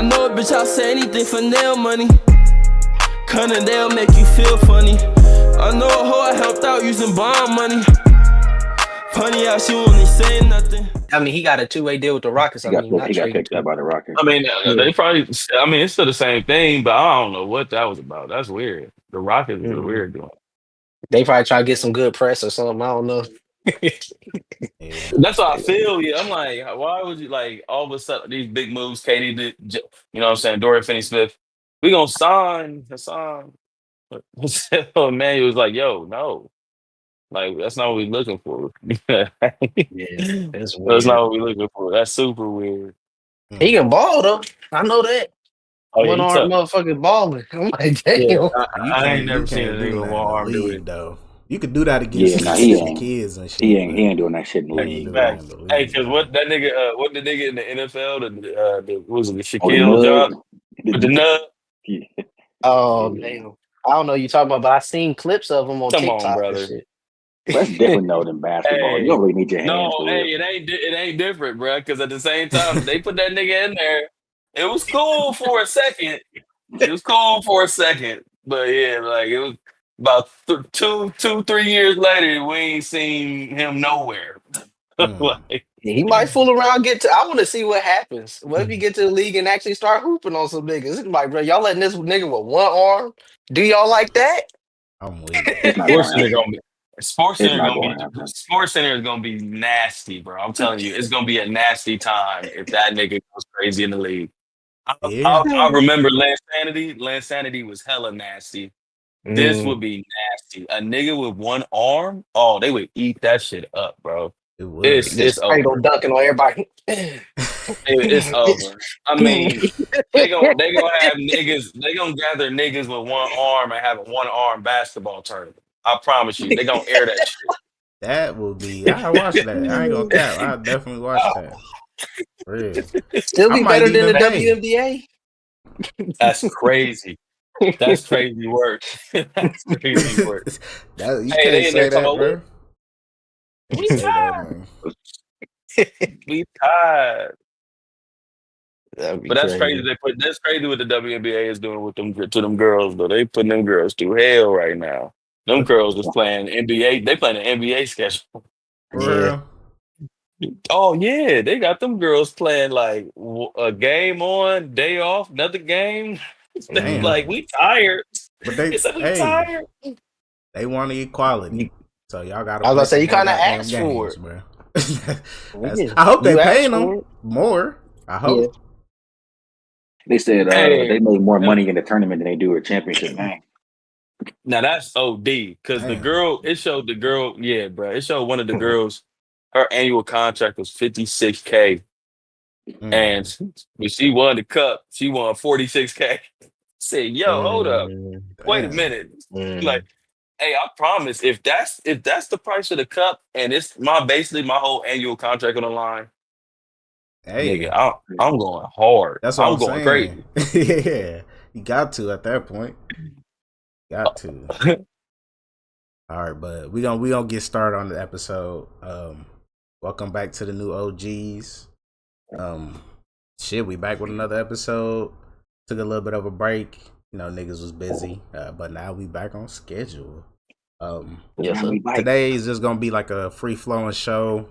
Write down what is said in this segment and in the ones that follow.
I know a bitch, I'll say anything for nail money. Cunning, they'll make you feel funny. I know a hoe I helped out using bond money. Funny how she only say nothing. I mean, he got a two-way deal with the Rockets. He got picked up by the Rockets. I mean, they probably. I mean, it's still the same thing, but I don't know what that was about. That's weird. The Rockets is a weird one. They probably try to get some good press or something. I don't know. That's what I feel. Yeah, I'm like, why would you like all of a sudden these big moves? Katie did, you know what I'm saying? Dorian Finney-Smith, we gonna sign Hassan. So man, he was like, yo, no, like that's not what we're looking for. Yeah, that's weird. That's not what we're looking for. That's super weird. He can ball though. I know that. Oh, yeah, One arm motherfucking balling. I'm like, damn. Yeah, I ain't never seen a nigga with one arm do it though. You could do that against some kids and shit. He ain't doing that shit in the league. Hey, because what that nigga, what the nigga in the NFL, the what was it, the Shaquille job with the nub? Yeah. Oh damn! I don't know what you talking about, but I seen clips of him on TikTok. On, brother. And shit. That's different though than basketball. Hey, you don't really need your hands. No, hey, it ain't different, bro. Because at the same time, they put that nigga in there. It was cool for a second. But yeah, like it was about 3 years later, we ain't seen him nowhere. Like, he might fool around. I want to see what happens. What if you get to the league and actually start hooping on some niggas? It's like, bro, y'all letting this nigga with one arm? Do y'all like that? I'm weak. Sports Center is gonna be nasty, bro. I'm telling you, it's gonna be a nasty time if that nigga goes crazy in the league. I remember Lance Sanity. Lance Sanity was hella nasty. This would be nasty. A nigga with one arm, they would eat that shit up, bro. It's over. Dunking on everybody. It's over. I mean, they gonna have niggas. They gonna gather niggas with one arm and have a one arm basketball tournament. I promise you, they gonna air that shit. That will be. I watch that. I ain't gonna cap. I definitely watch that. For real. Still be better than the WNBA. That's crazy. That's crazy work. That's crazy work. You can't say that, bro. We tired. We tired. But that's crazy. That's crazy what the WNBA is doing with them to them girls, though. They putting them girls through hell right now. Them girls is playing NBA. They playing an NBA schedule. Yeah. Oh yeah, they got them girls playing like a game on, day off, another game. They like, we tired. But they tired. They want equality. So y'all got to. I was gonna say you kind of asked for it, bro. I hope they paying them more. I hope. Yeah. They said they made more money in the tournament than they do a championship game. Now that's OD because the girl. It showed the girl. Yeah, bro. It showed one of the girls. Her annual contract was $56K, and when she won the cup, she won $46K. Said, "Yo, hold up, wait a minute." Like, hey, I promise, if that's the price of the cup, and it's basically my whole annual contract on the line, nigga, I'm going hard. That's what I'm going saying. crazy. Yeah, you got to at that point. Got to. All right, but we gonna get started on the episode. Welcome back to the new OGs. We back with another episode. Took a little bit of a break. You know, niggas was busy, but now we back on schedule. Today is just gonna be like a free flowing show.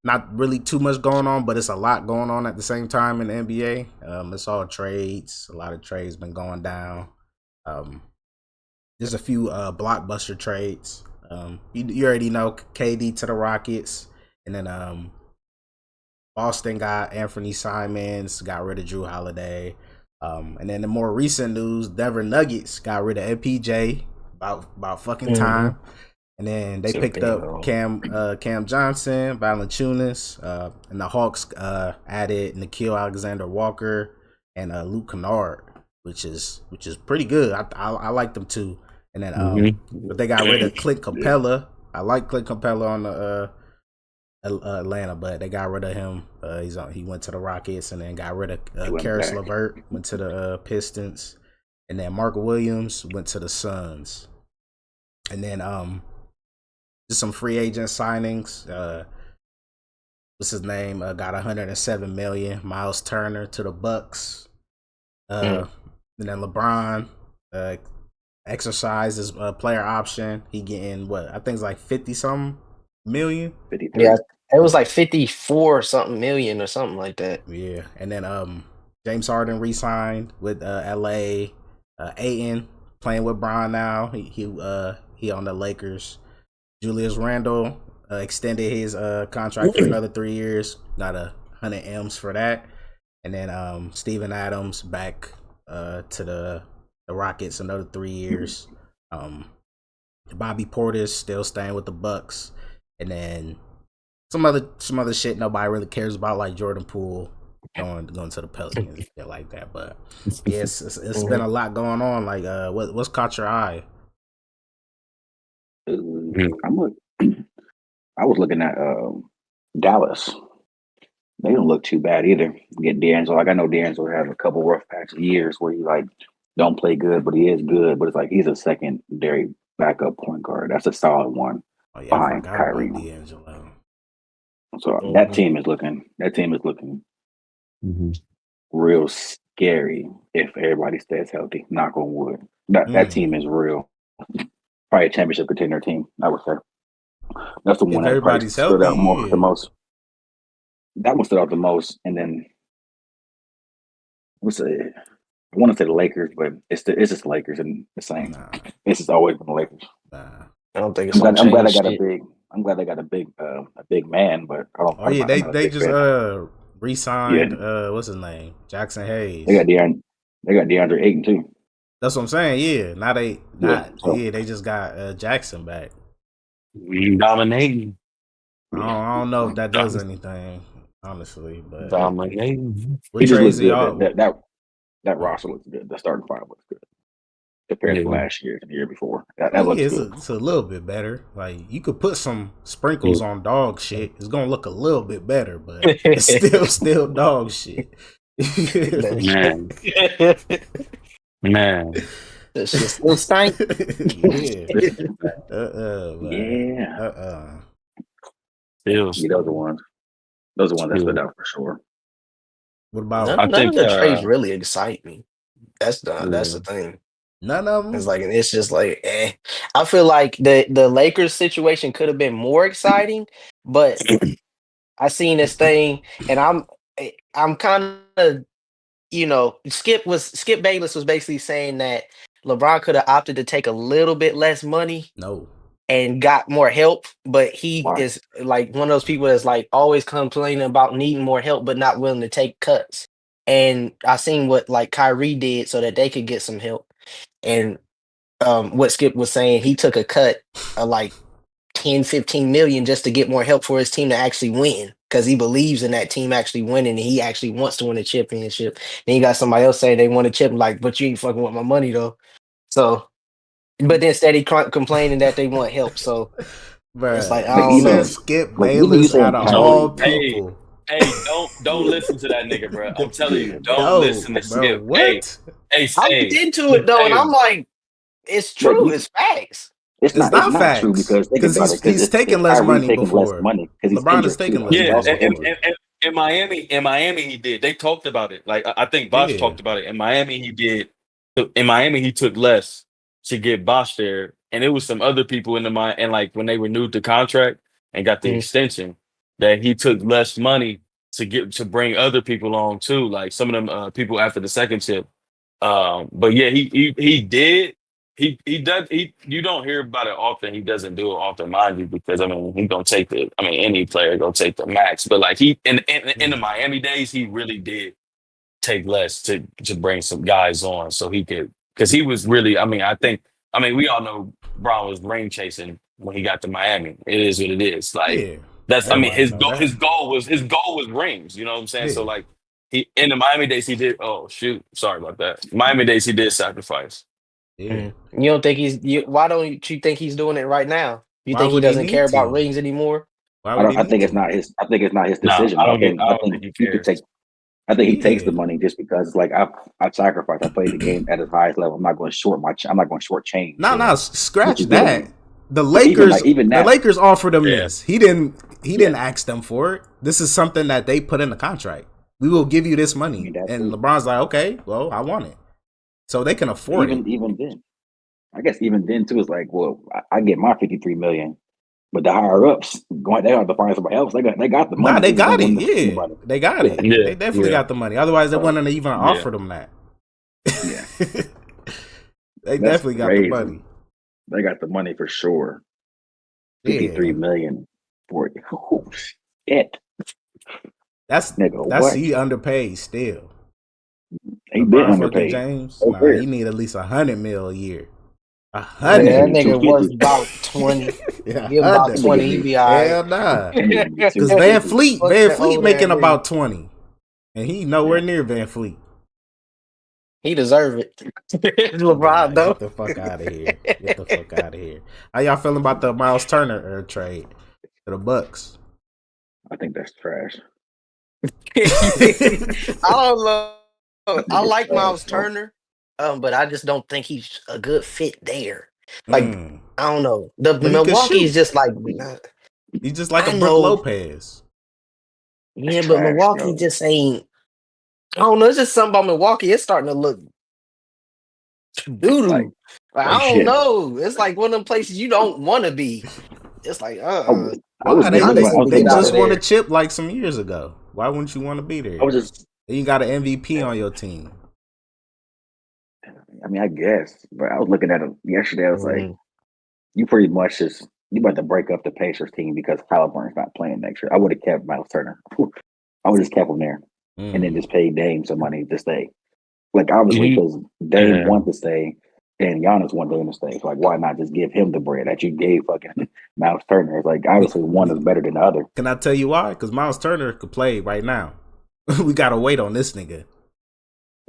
Not really too much going on, but it's a lot going on at the same time in the NBA. It's all trades. A lot of trades been going down. There's a few blockbuster trades. You already know KD to the Rockets, and then Boston got Anthony Simons, got rid of Drew Holiday, and then the more recent news, Denver Nuggets got rid of MPJ about fucking time, and then they picked up Cam Johnson, Valanciunas, and the Hawks added Nickeil Alexander-Walker and Luke Kennard, which is pretty good. I like them too. And then but they got rid of Clint Capella. I like Clint Capella on the Atlanta, but they got rid of him. He went to the Rockets, and then got rid of Karis LeVert, went to the Pistons, and then Mark Williams went to the Suns. And then just some free agent signings. what's his name? Got 107 million. Miles Turner to the Bucks. And then LeBron exercises player option. He getting what I think it's like 50 something million. 53. Yeah, it was like 54 something million or something like that. Yeah, and then James Harden re-signed with LA. Ayton playing with Bron now. He on the Lakers. Julius Randle extended his contract for another 3 years. Got 100 M's for that. And then Steven Adams back to the Rockets another 3 years. Bobby Portis still staying with the Bucks. And then some other shit nobody really cares about, like Jordan Poole going to the Pelicans and shit like that. But yeah, it's been a lot going on. Like what's caught your eye? I was looking at Dallas. They don't look too bad either. Get D'Angelo. Like I know D'Angelo had a couple rough patch of years where he like don't play good, but he is good. But it's like he's a secondary backup point guard. That's a solid one behind Kyrie. D'Angelo. So that team is looking real scary if everybody stays healthy. Knock on wood. That team is real. Probably a championship contender team, I would say. That's the one that probably stood out the most. That one stood out the most, and then I want to say the Lakers, but it's just the Lakers and the same. Nah. It's just always been the Lakers. Nah. I don't think it's. I'm glad they got a big. I'm glad they got a big man, but I don't. Oh yeah, they just re-signed. Yeah. What's his name? Jackson Hayes. They got DeAndre Ayton too. That's what I'm saying. Yeah, they just got Jackson back. Dominating. I don't know if that does anything, honestly, but dominating. He just looks good. That roster looks good. The starting five looks good compared to last year and the year before. That looks good. It's a little bit better. Like you could put some sprinkles on dog shit. It's gonna look a little bit better, but it's still dog shit. Man. That shit still stank. Those are the ones that stood out for sure. What about? None of the trades really excite me. That's the thing. None of them. It's just like I feel like the Lakers situation could have been more exciting, but I seen this thing, and I'm kind of Skip Bayless was basically saying that LeBron could have opted to take a little bit less money. No. And got more help, but he is like one of those people that's like always complaining about needing more help, but not willing to take cuts. And I seen what like Kyrie did so that they could get some help. And what Skip was saying, he took a cut of like 10, 15 million just to get more help for his team to actually win. Because he believes in that team actually winning and he actually wants to win a championship. Then you got somebody else saying they want a chip, like, but you ain't fucking with my money though. So but then steady complaining that they want help. So it's like, I don't know. Skip Bayless out of all people. Hey, don't listen to that nigga, bro. I'm telling you, don't listen to Skip. What? Hey, I'm into it though, and I'm like, it's true. It's facts. It's not facts. True because he's taking less money before. LeBron is taking less money. In Miami, he did. They talked about it. Like I think Bosh talked about it. In Miami, he did. In Miami, he took less to get Bosh there, and it was some other people in and like when they renewed the contract and got the extension, that he took less money to bring other people on too, like some of them people after the second chip. But yeah, he did. He does. You don't hear about it often. He doesn't do it often, mind you, because he gonna take any player gonna take the max. But like he in the Miami days, he really did take less to bring some guys on so he could. Because he was really, we all know Brown was ring chasing when he got to Miami. It is what it is. Like that's, his goal was rings. You know what I'm saying? Yeah. So like he in the Miami days he did. Oh shoot, sorry about that. Miami days he did sacrifice. Yeah. You don't think why don't you think he's doing it right now? You think he doesn't care about rings anymore? I think it's not his decision. I don't think he cares. I think he takes the money just because it's like I sacrificed. I played the game at his highest level. I'm not going to short change. No, scratch that. The Lakers, even now, the Lakers offered him this. He didn't ask them for it. This is something that they put in the contract. We will give you this money, and LeBron's like, okay, well, I want it, so they can afford it. Even then, I guess even then too is like, well, I get my $53 million, but the higher ups they have to find somebody else. They got the money. Nah, they got it. Yeah, they got it. Yeah, they definitely got the money. Otherwise, they wouldn't have even offered them that. Yeah, they definitely got the money. They got the money for sure. $53 million for it. Oh shit! That's he underpaid still. He been underpaid. James, he need at least $100 million a year. 100. That nigga worth about 20. Yeah, give about 20. He be all right. Hell nah. Because Van Fleet making about 20, and he nowhere near Van Fleet. He deserve it. LeBron, though. Get the fuck out of here. Get the fuck out of here. How y'all feeling about the Miles Turner trade to the Bucks? I think that's trash. I don't know. I like Miles Turner, but I just don't think he's a good fit there. Like, I don't know. The Milwaukee is just like... He's just like a Brook Lopez. Yeah, but Milwaukee just ain't... I don't know. It's just something about Milwaukee. It's starting to look doo-doo. I don't know. It's like one of them places you don't want to be. It's like, They just won a chip like some years ago. Why wouldn't you want to be there? You got an MVP on your team. I mean, I guess, but I was looking at it yesterday. I was like, you pretty much you about to break up the Pacers team because Halliburton's not playing next year. I would have kept Miles Turner. I would just kept him there and then just paid Dame some money to stay. Like, obviously, because Dame wanted to stay and Giannis wanted Dame to stay. So, like, why not just give him the bread that you gave fucking Miles Turner? It's like, obviously, one is better than the other. Can I tell you why? Because Miles Turner could play right now. We got to wait on this nigga.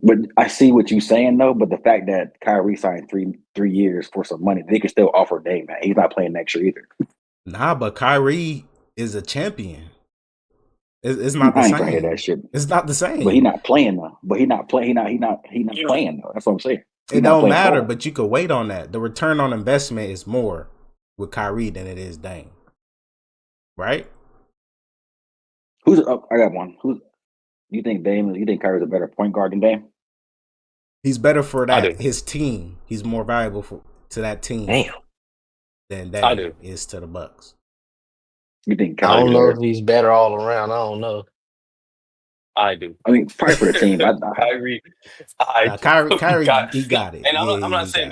But I see what you're saying, though. But the fact that Kyrie signed three years for some money, they could still offer Dame that. He's not playing next year either. Nah, but Kyrie is a champion. It's not the same. I ain't trying to hear that shit. It's not the same. But he's not playing though. But he's not playing. He's not playing though. That's what I'm saying. It don't matter. But you could wait on that. The return on investment is more with Kyrie than it is Dame. Right? I got one. You think Dame? You think Kyrie's a better point guard than Dame? He's better for that. His team. He's more valuable to that team. Than Dame is to the Bucks. You think? I don't know if he's better all around. I don't know. I do. I mean, probably for the team. Kyrie, he got it. And I'm not saying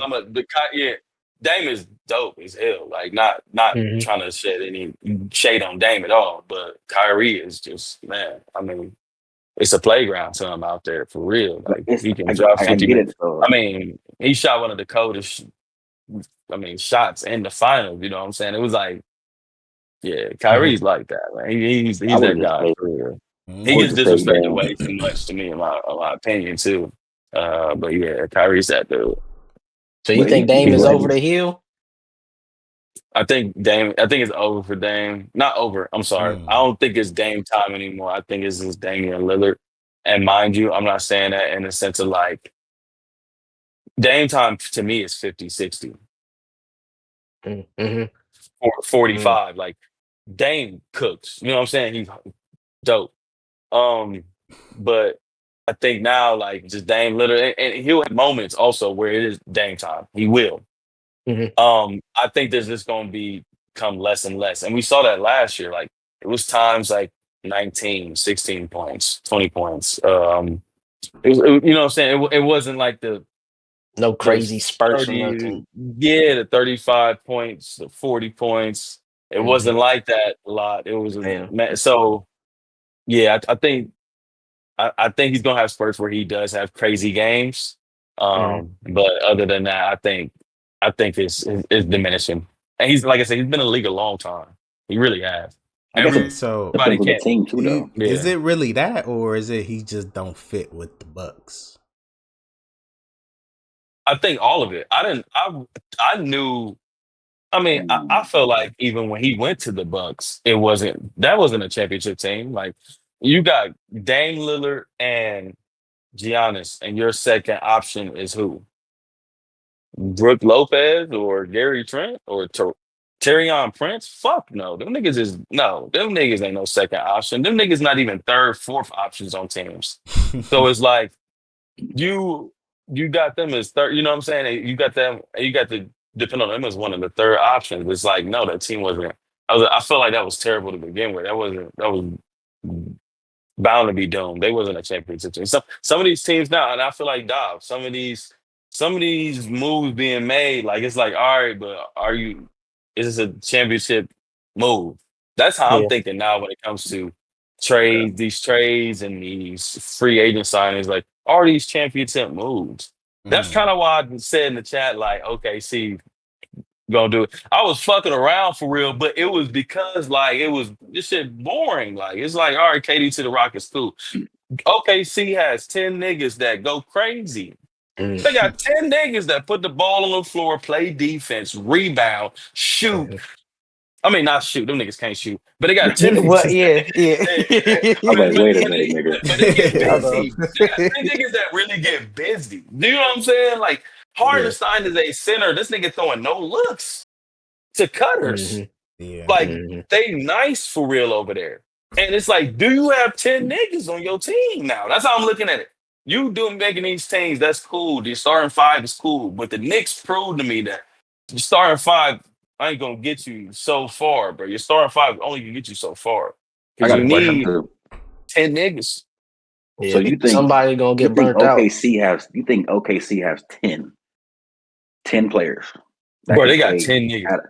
Dame is dope as hell. Like, not trying to shed any shade on Dame at all. But Kyrie is just, man. I mean, it's a playground to him out there for real. Like, he can drop 50 minutes. I mean, he shot one of the coldest. Shots in the finals. You know what I'm saying? It was like, yeah, Kyrie's like that. Man. He's that guy for real. He gets disrespected way too much to me, in my opinion, too. But yeah, Kyrie's that dude. So you think Dame is over the hill? I think it's over for Dame. Not over. I'm sorry. I don't think it's Dame time anymore. I think it's just Damian Lillard. And mind you, I'm not saying that in the sense of like Dame time to me is 50, 60. 45. Like Dame cooks. You know what I'm saying? He's dope. But I think now, like, just Dame Lillard, and he'll have moments also where it is Dame time. He will. I think there's just going to become less and less. And we saw that last year. Like, it was times like 19, 16 points, 20 points. You know what I'm saying? It wasn't like no crazy spurts or nothing. Yeah, the 35 points, the 40 points. It wasn't like that a lot. It was so. Yeah, I think he's gonna have spurts where he does have crazy games. But other than that, I think it's diminishing. And he's, like I said, he's been in the league a long time. He really has. Everybody can't team too, though. Is it really that, or is it he just don't fit with the Bucks? I think all of it. I knew. I mean, I felt like even when he went to the Bucks, that wasn't a championship team. Like, you got Dame Lillard and Giannis, and your second option is who? Brook Lopez or Gary Trent or Terrion Prince? Fuck no. Them niggas ain't no second option. Them niggas not even third, fourth options on teams. So it's like you got them as third, you know what I'm saying? You got to depend on them as one of the third options. It's like, no, that team wasn't. I felt like that was terrible to begin with. That was bound to be doomed. They wasn't a championship team. Some of these teams now, and I feel like some of these moves being made, like it's like, all right, but is this a championship move? That's how I'm Yeah. thinking now when it comes to these trades and these free agent signings, like are these championship moves? That's kind of why I said in the chat, like, okay, see, gonna do it. I was fucking around for real, but it was because like this shit boring. Like it's like, all right, KD to the Rockets, cool. OKC has 10 niggas that go crazy. They got 10 niggas that put the ball on the floor, play defense, rebound, shoot. I mean, not shoot. Them niggas can't shoot. But they got 10 Well, niggas. yeah. I'm like, wait a minute, nigga. But they get I know. busy. They got 10 niggas that really get busy. Do you know what I'm saying? Like, Hardenstein is a center. This nigga throwing no looks to cutters. Yeah. Like, they nice for real over there. And it's like, do you have 10 niggas on your team now? That's how I'm looking at it. You making these teams, that's cool. The starting five is cool. But the Knicks proved to me that the starting five ain't gonna get you so far, bro. Your starting five only can get you so far. I Because got you a question need too. 10 niggas. Yeah. So you think somebody gonna get burnt out? You think OKC has 10 players that Bro, can they got play 10 niggas.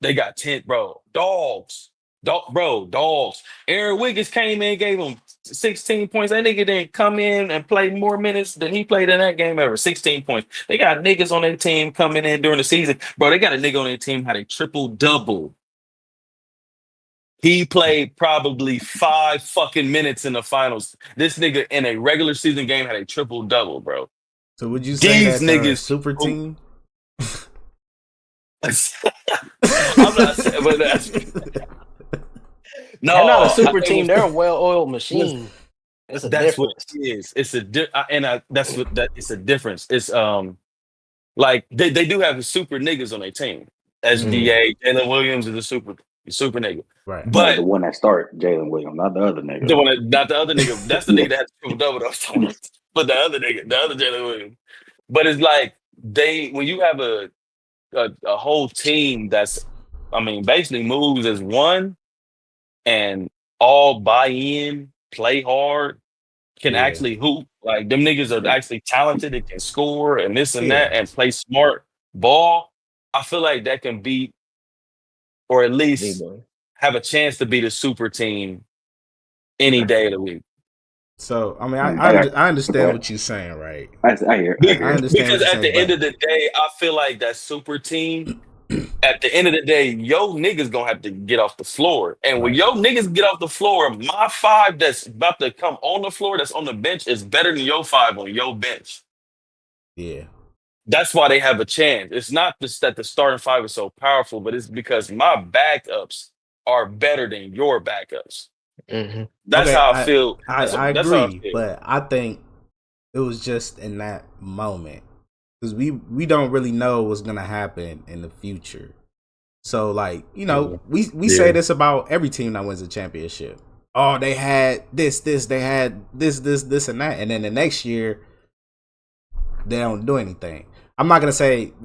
They got 10, bro. Dogs. Dogs. Aaron Wiggins came in, gave him 16 points. That nigga didn't come in and play more minutes than he played in that game ever. 16 points. They got niggas on their team coming in during the season. Bro, they got a nigga on their team had a triple-double. He played probably 5 fucking minutes in the finals. This nigga in a regular season game had a triple-double, bro. So would you say These that they're a niggas super team? I'm not saying, but that's no. They're not a super team. They're a well-oiled machine. It's a That's what difference. it is. It's that's what that it's a difference. It's like they do have the super niggas on their team. SGA, Jalen Williams is a super nigga. Right. No, But the one that start Jalen Williams, not the other nigga. not the other nigga. That's the nigga that has triple double though. But the other nigga, the other Jalen Williams. But it's like when you have a whole team that's, I mean, basically moves as one and all buy in, play hard, can actually hoop. Like them niggas are actually talented and can score and this and that and play smart ball. I feel like that can beat, or at least have a chance to beat a super team any day of the week. So I mean, I understand what you're saying, right? I hear. I Because understand what you're at the saying, end of the day, I feel like that super team. At the end of the day, yo niggas gonna have to get off the floor. And when yo niggas get off the floor, my 5 that's about to come on the floor, that's on the bench, is better than your 5 on your bench. Yeah. That's why they have a chance. It's not just that the starting 5 is so powerful, but it's because my backups are better than your backups. That's how I feel. I agree, but I think it was just in that moment. Because we don't really know what's gonna happen in the future. So like, you know, we say this about every team that wins a championship. Oh, they had this, they had this, and that, and then the next year they don't do anything. I'm not saying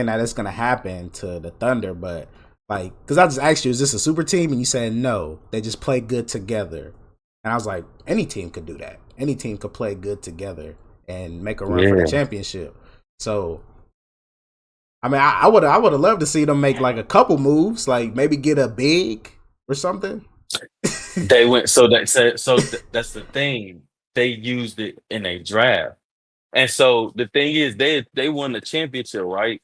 that it's gonna happen to the Thunder, but like, because I just asked you, is this a super team? And you said no, they just play good together. And I was like, any team could do that. Any team could play good together and make a run for the championship. So, I mean, I would have loved to see them make like a couple moves, like maybe get a big or something. They went that's the thing. They used it in a draft, and so the thing is, they won the championship, right?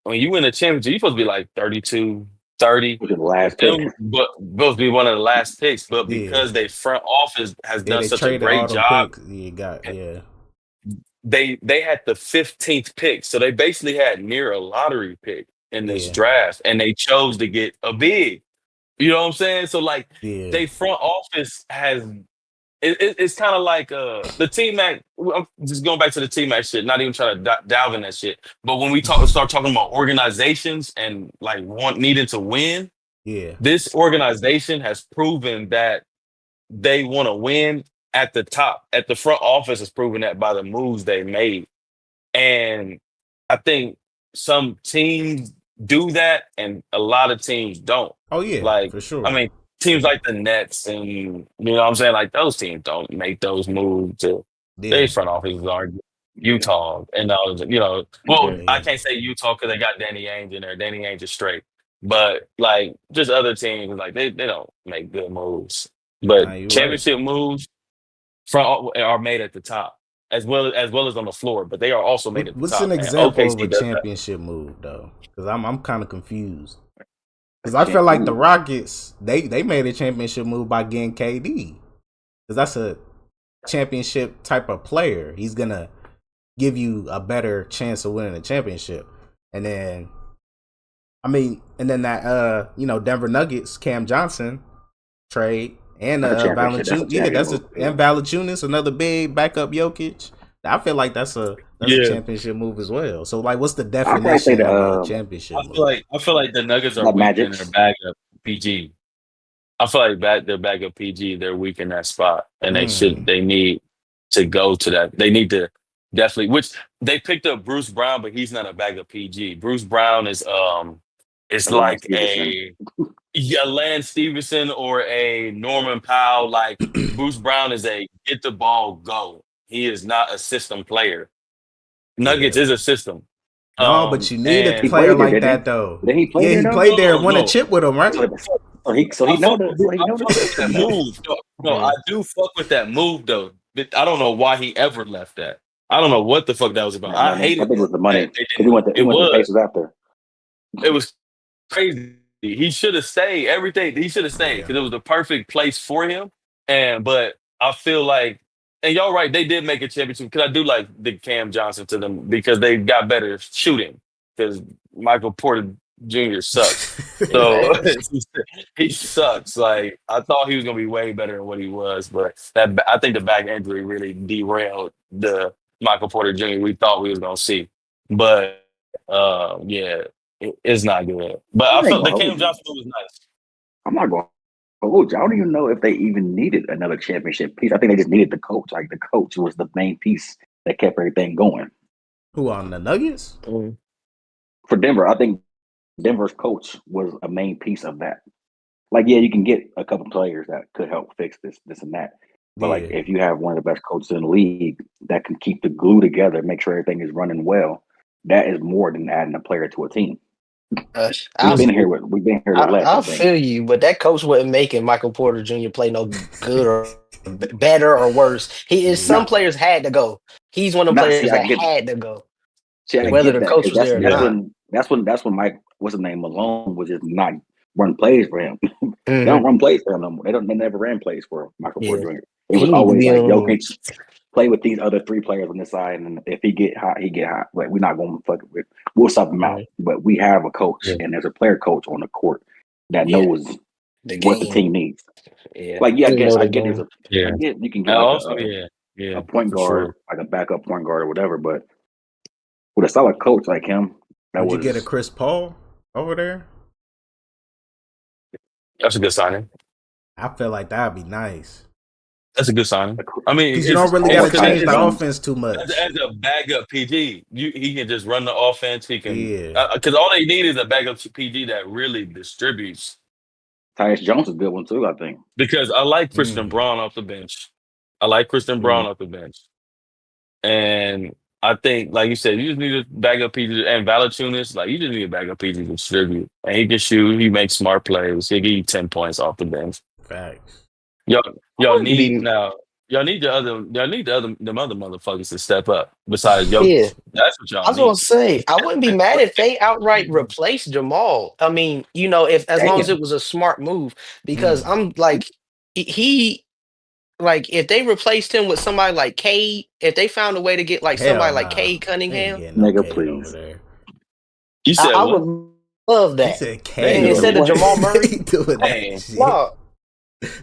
When you win a championship, you're supposed to be like 32, 30. the last pick. But supposed to be one of the last picks, but because their front office has done such a great job, they had the 15th pick, so they basically had near a lottery pick in this draft, and they chose to get a big. You know what I'm saying? So like, they front office has it's kind of like the T-Mac. I'm just going back to the T-Mac shit. Not even trying to dive in that shit. But when we start talking about organizations and like needing to win, this organization has proven that they want to win at the top. At the front office has proven that by the moves they made. And I think some teams do that and a lot of teams don't. Oh yeah, like for sure. I mean, teams like the Nets and you know what I'm saying, like those teams don't make those moves to their front offices are Utah and those, I can't say Utah because they got Danny Ainge in there. Danny Ainge is straight. But like just other teams, like they don't make good moves. But championship moves are made at the top. As well as on the floor, but they are also made at the top. What's an example of a championship move, though? Because I'm kind of confused. Because I feel like the Rockets, they made a championship move by getting KD. Because that's a championship type of player. He's gonna give you a better chance of winning a championship. And then that Denver Nuggets Cam Johnson trade. And Valanciunas, and Valanciunas, another big backup Jokic. I feel like that's a championship move as well. So, like, what's the definition of a championship move? I feel like the Nuggets are weak in their backup PG. I feel like their backup PG, they're weak in that spot, and they need to go to that. They need to definitely, which they picked up Bruce Brown, but he's not a backup PG. Bruce Brown is like a Lance Stevenson or a Norman Powell. Like Bruce Brown is a get the ball, go. He is not a system player. Nuggets is a system. No, but you need a player like that, though. Did he play he played there and won a chip with him, right? So he knows that move. No, I do fuck with that move, though. I don't know why he ever left that. I don't know what the fuck that was about. I hated it. I think it was the money. He went to Pacers after. It was crazy. He should have stayed. Everything he should have stayed because it was the perfect place for him. But I feel like, and y'all right, they did make a championship because I do like the Cam Johnson to them because they got better shooting because Michael Porter Jr. sucks. So he sucks. Like I thought he was gonna be way better than what he was, but I think the back injury really derailed the Michael Porter Jr. we thought we was gonna see. But it's not good. But I felt the Cam Johnson was nice. I'm not going. I don't even know if they even needed another championship piece. I think they just needed the coach. Like the coach was the main piece that kept everything going. Who on the Nuggets? For Denver, I think Denver's coach was a main piece of that. Like, yeah, you can get a couple players that could help fix this and that. But like, if you have one of the best coaches in the league that can keep the glue together, make sure everything is running well, that is more than adding a player to a team. We've been here with less. I feel you, but that coach wasn't making Michael Porter Jr. play no good or better or worse. Some players had to go. He's one of the players that had to go. Whether the coach was there or not. That's when Mike, what's his name, Malone was just not run plays for him. They don't run plays for him no more. They never ran plays for Michael Porter Jr. It was always like, Jokic, play with these other three players on this side, and if he get hot, he get hot. Like we're not going to fuck with. We'll sub him out, but we have a coach, and there's a player coach on the court that knows what the team needs. Like I guess there's a you can get a point guard, like a backup point guard or whatever, but with a solid coach like him, would you get a Chris Paul over there? That's a good signing. I feel like that'd be nice. That's a good sign. I mean, you don't really got to change the offense too much. As a backup PG, he can just run the offense. He can, because all they need is a backup PG that really distributes. Tyus Jones is a good one too, I think. Because I like Christian Braun off the bench. And I think, like you said, you just need a backup PG and Valanciunas. Like you just need a backup PG to distribute, and he can shoot. He makes smart plays. He'll give you 10 points off the bench. Facts. Y'all need the other motherfuckers to step up besides Jokic. Yeah. That's what y'all need. I was gonna say, I wouldn't be mad if they outright replace Jamal. I mean, as long as it was a smart move, because I'm like, if they replaced him with somebody like Cade, if they found a way to get like somebody like Cade Cunningham, nigga, please. You said I would love that. He said Cade instead of Jamal Murray. doing that shit. No.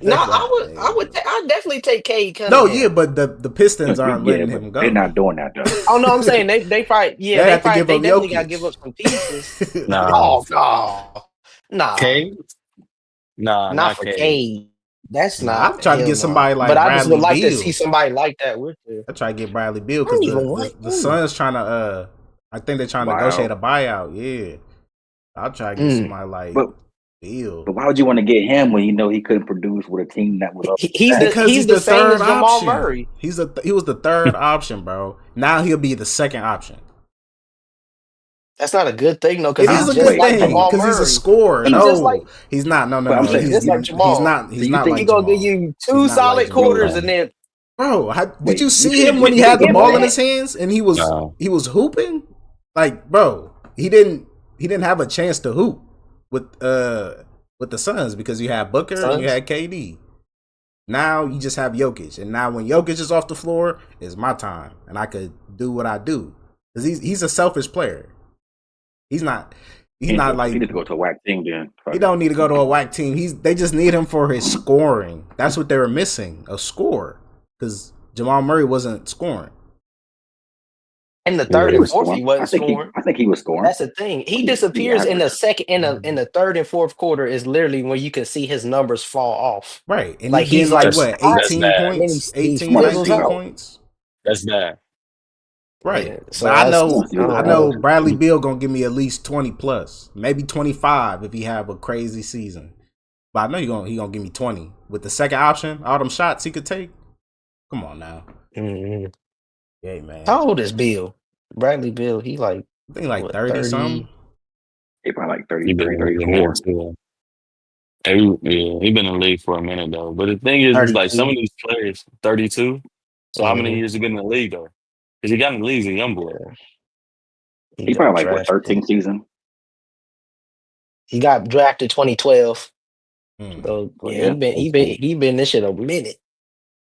No, I'd definitely take Cade No, Cunningham. yeah, but the Pistons aren't letting him go. They're not doing that though. Oh no, I'm saying they probably They have to give they up definitely Jokic. gotta give up some pieces. Nah. Oh no. Nah. Cade? Nah, Not for Cade. Cade. That's Nah, not. I'm trying to get somebody like but I just would Bradley like to Beal. see somebody like that with you. I try to get Bradley Beal I because don't even want the Suns trying to I think they're trying to negotiate a buyout. Yeah, I'll try to get somebody like Beal. But why would you want to get him when you know he couldn't produce with a team that was up? He's the same third as Jamal option. Murray. He was the third option, bro. Now he'll be the second option. That's not a good thing though, It is a good thing because he's a scorer. He's not. No. He's just like Jamal. He's not. He's not like He Jamal. gonna give you two solid quarters and then. Bro, did you see him when he had the ball in his hands and he was hooping? Like, bro, he didn't have a chance to hoop with the Suns because you had Booker and you had KD. Now you just have Jokic, and now when Jokic is off the floor, it's my time, and I could do what I do because he's a selfish player. He's not like he need to go to a whack team. Then he don't need to go to a whack team. They just need him for his scoring. That's what they were missing, a score, because Jamal Murray wasn't scoring. In the third and fourth, he wasn't scoring. I think he was scoring. That's the thing. He disappears in the second, in the third and fourth quarter is literally when you can see his numbers fall off. Right, and like he's like what 18 points, 18 points. That's bad. Right, yeah, so but I know Bradley Beal gonna give me at least 20 plus, maybe 25 if he have a crazy season. But I know he gonna give me 20 with the second option. All them shots he could take. Come on now. Mm-hmm. Yeah, man. How old is Beal? Bradley Beal, he like I think like 30 something. He probably like 33, 34. He been in the league for a minute though. But the thing is, it's like some of these players, 32. So how many years he been in the league though? Because he got in the league as a young boy. He probably like 13 season. He got drafted 2012. So yeah, he been this shit a minute.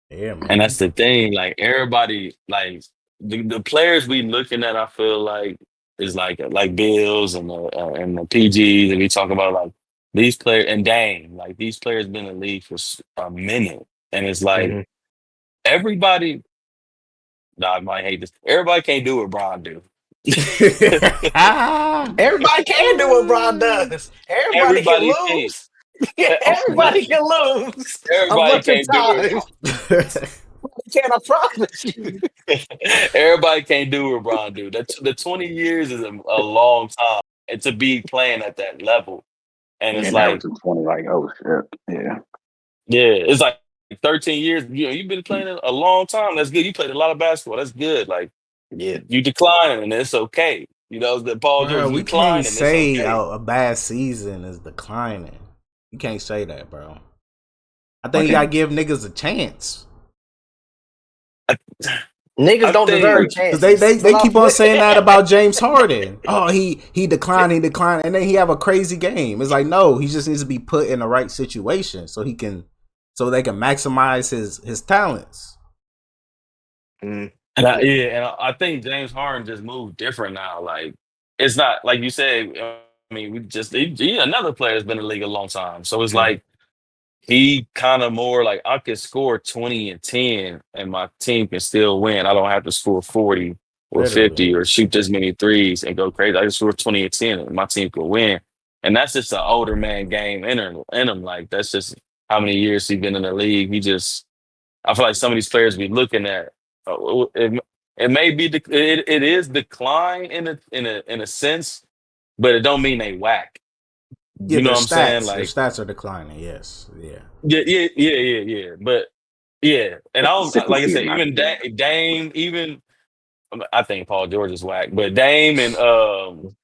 Yeah, man. And that's the thing. Like everybody, like the players we looking at, I feel like is like Bills and the PGs, and we talk about like these players and Dame. Like these players been in the league for a minute, and it's like everybody. I might hate this. Everybody can't do what Bron do. Everybody can do what Bron does. Everybody can lose. Everybody can lose. Everybody can't do it. Can I promise you? Everybody can't do what Bron do. The 20 years is a long time, and to be playing at that level, and it's like 20, like oh shit, yeah, it's like 13 years. You've been playing a long time. That's good. You played a lot of basketball. That's good. Like you declining, and it's okay. The Paul George we declining. Can't say a bad season is declining. You can't say that, bro. I think you gotta give niggas a chance. Niggas don't deserve a chance. They keep on saying that about James Harden. Oh, he declined, and then he have a crazy game. It's like no, he just needs to be put in the right situation so they can maximize his talents. And I think James Harden just moved different now. Like it's not like you said. I mean, another player has been in the league a long time, so it's like. He kind of more like I could score 20 and 10 and my team can still win. I don't have to score 40 or 50 or shoot this many threes and go crazy. I can score 20 and 10 and my team could win. And that's just an older man game in him. Like that's just how many years he's been in the league. I feel like some of these players be looking at it may be it is decline in a sense, but it don't mean they whack. Yeah, you know what I'm saying? Like their stats are declining. Yes, yeah. But yeah, and I don't like I said, even Dame, even I think Paul George is whack, but Dame and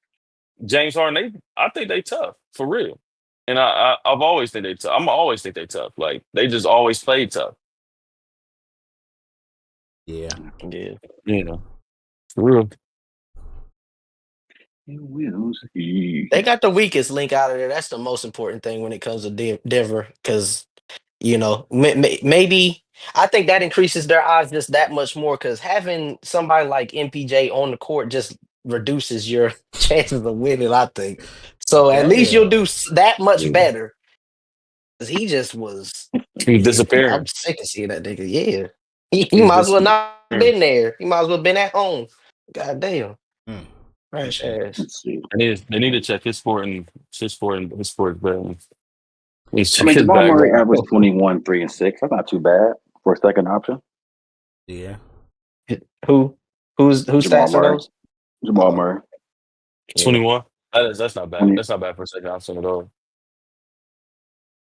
James Harden, I think they tough for real, and I've always think they tough. I'm always think they tough. Like they just always play tough. Yeah, for real. They got the weakest link out of there. That's the most important thing when it comes to Denver, because maybe I think that increases their odds just that much more. Because having somebody like MPJ on the court just reduces your chances of winning. I think so. At least you'll do that much better He just was. He was disappearing. I'm sick of seeing that nigga. Yeah, he He was might as well not disappearing. been there. He might as well been at home. God damn, trash ass. Let's see. They need to check his sport and his sport betting. He's I check mean, his Jamal bag Murray up. averaged 21, 3, and 6. That's not too bad for a second option. Yeah. Whose Jamal stats are Murray. those? Jamal Murray. 21. That's not bad. 20. That's not bad for a second option at all.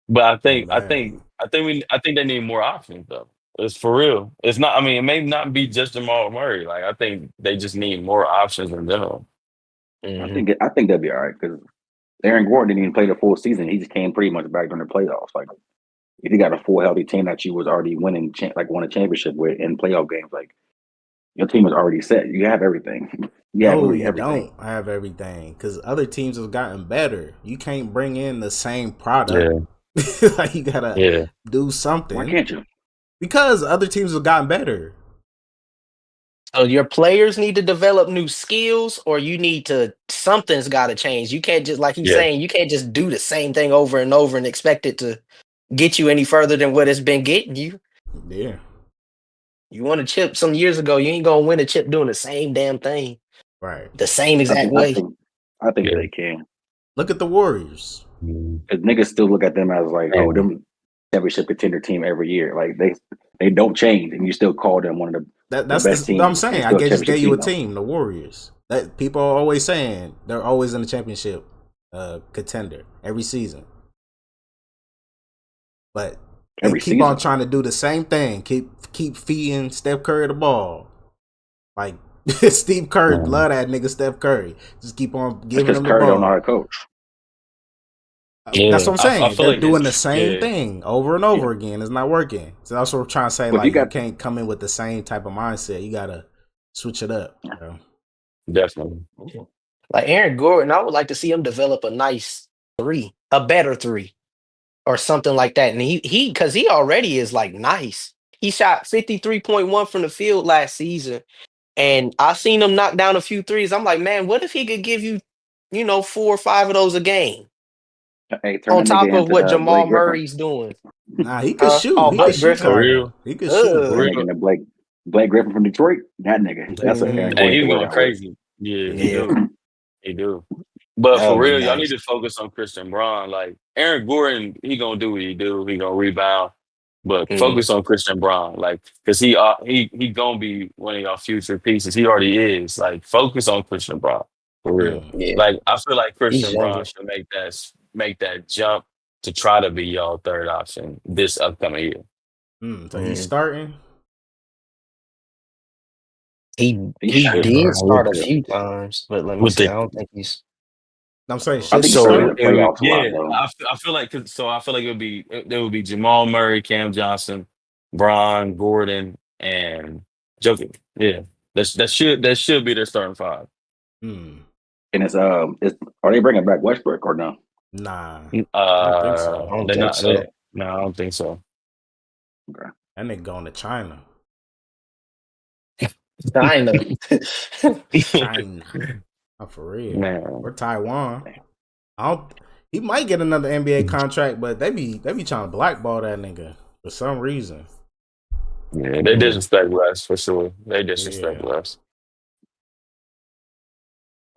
But I think they need more options though. It's for real. It's not. I mean, it may not be just Jamal Murray. Like I think they just need more options in general. I think that'd be all right because Aaron Gordon didn't even play the full season. He just came pretty much back during the playoffs. Like if you got a full healthy team that you was already winning, won a championship with in playoff games, like your team is already set. You have everything. You have really everything. Don't have everything because other teams have gotten better. You can't bring in the same product. Like you gotta do something. Why can't you? Because other teams have gotten better. So your players need to develop new skills, or you need to something's got to change. You can't just like he's saying, you can't just do the same thing over and over and expect it to get you any further than what it's been getting you. Yeah. You won a chip some years ago. You ain't gonna win a chip doing the same damn thing. Right. The same exact way. I think they can. Look at the Warriors. Because niggas still look at them as like, oh, them championship contender team every year. Like they don't change, and you still call them one of the best teams. I'm saying. I just gave you a team, the Warriors. That people are always saying they're always in the championship contender every season. But they keep on trying to do the same thing. Keep feeding Steph Curry the ball. Like Steve Kerr, love that nigga Steph Curry. Just keep on giving him the Curry ball. Don't know how to coach. That's what I'm saying. They're doing the same thing over and over again. It's not working. So that's what we're trying to say. Like you can't come in with the same type of mindset. You gotta switch it up. Definitely. Like Aaron Gordon, I would like to see him develop a nice three, a better three, or something like that. And he because he already is like nice. He shot 53.1 from the field last season, and I seen him knock down a few threes. I'm like, man, what if he could give you, 4 or 5 of those a game? Hey, on top of what Jamal Murray's doing. Nah, he could shoot. Oh, he Blake could shoot Griffin. for real. He could shoot. Nigga, Blake Griffin from Detroit. That nigga. That's a Aaron Gordon. He's going crazy. Yeah, he do. But for real, y'all need to focus on Christian Braun. Like Aaron Gordon, he gonna do what he do. He gonna rebound. But focus on Christian Braun, like, cause he gonna be one of y'all future pieces. He already is. Like, focus on Christian Braun for real. Yeah. Like, I feel like Christian Braun should make that jump to try to be y'all third option this upcoming year. So he's starting. He did start a few times, but let me see. I don't think he's. I'm saying, I think so I feel like it would be Jamal Murray, Cam Johnson, Bron, Gordon, and Jokic. Yeah, that should be their starting five. And are they bringing back Westbrook or no? Nah, I don't think so. No, I don't think so. Okay, that nigga going to China. China. Oh, for real, man. Or Taiwan. He might get another NBA contract, but they be trying to blackball that nigga for some reason. Yeah, they disrespect West for sure. They disrespect West.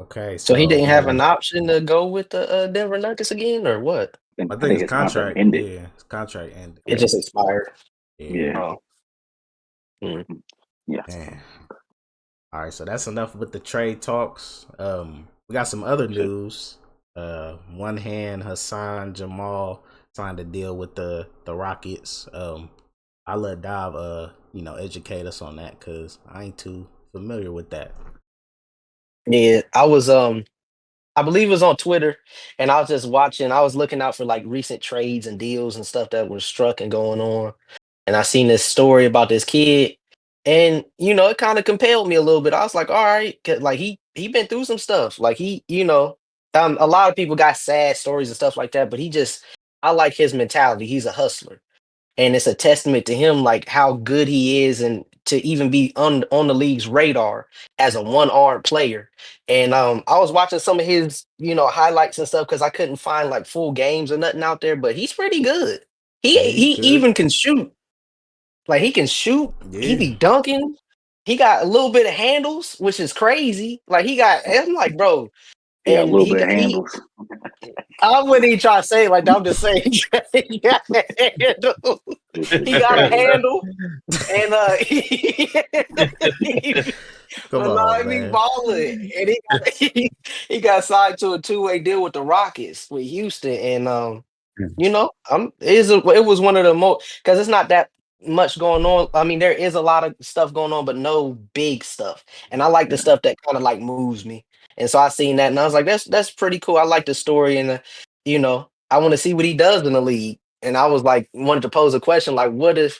Okay, so he didn't have an option to go with the Denver Nuggets again, or what? I think his contract ended. Yeah, his contract ended. It just expired. Yeah. Yeah. All right, so that's enough with the trade talks. We got some other news. One hand, Hassan Jamal signed a deal with the Rockets. I'll let Dav educate us on that because I ain't too familiar with that. Yeah, I was I believe it was on Twitter, and I was just watching. I was looking out for like recent trades and deals and stuff that were struck and going on, and I seen this story about this kid, and it kind of compelled me a little bit. I was like, all right, like he been through some stuff. Like a lot of people got sad stories and stuff like that, but I like his mentality. He's a hustler, and it's a testament to him, like how good he is and to even be on the league's radar as a one-arm player. And I was watching some of his, highlights and stuff because I couldn't find like full games or nothing out there, but he's pretty good. He Yeah, he's he good. even can shoot. Like he can shoot. He Yeah. be dunking. He got a little bit of handles, which is crazy. Like I'm like, bro. Yeah, a And little bit of handles. I wouldn't even try to say it like that. I'm just saying he got a handle. He got a handle. And Come but no, on, he man. balling. And he got signed to a 2-way deal with the Rockets with Houston. And it was one of the most, because it's not that much going on. I mean, there is a lot of stuff going on, but no big stuff. And I like the stuff that kind of like moves me. And so I seen that and I was like, that's pretty cool. I like the story and I want to see what he does in the league. And I was like, wanted to pose a question like, what if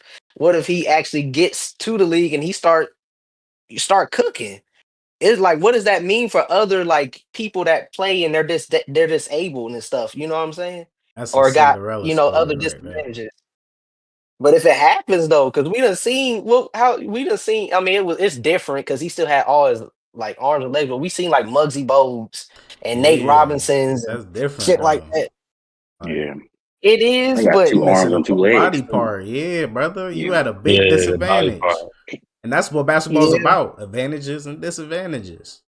he actually gets to the league and he start cooking? It's like, what does that mean for other like people that play and they're disabled and stuff? You know what I'm saying? That's a Or got Cinderella story other right there. disadvantages. But if it happens though, because we done seen I mean, it's different because he still had all his like arms and legs, but we seen like Muggsy Bogues and Nate Yeah, Robinsons and that's different shit like though. that. Like, Yeah. It I is, got but two arms and two legs. body part. Yeah, brother. You Yeah. had a big body disadvantage. part. And that's what basketball's Yeah. about. Advantages and disadvantages.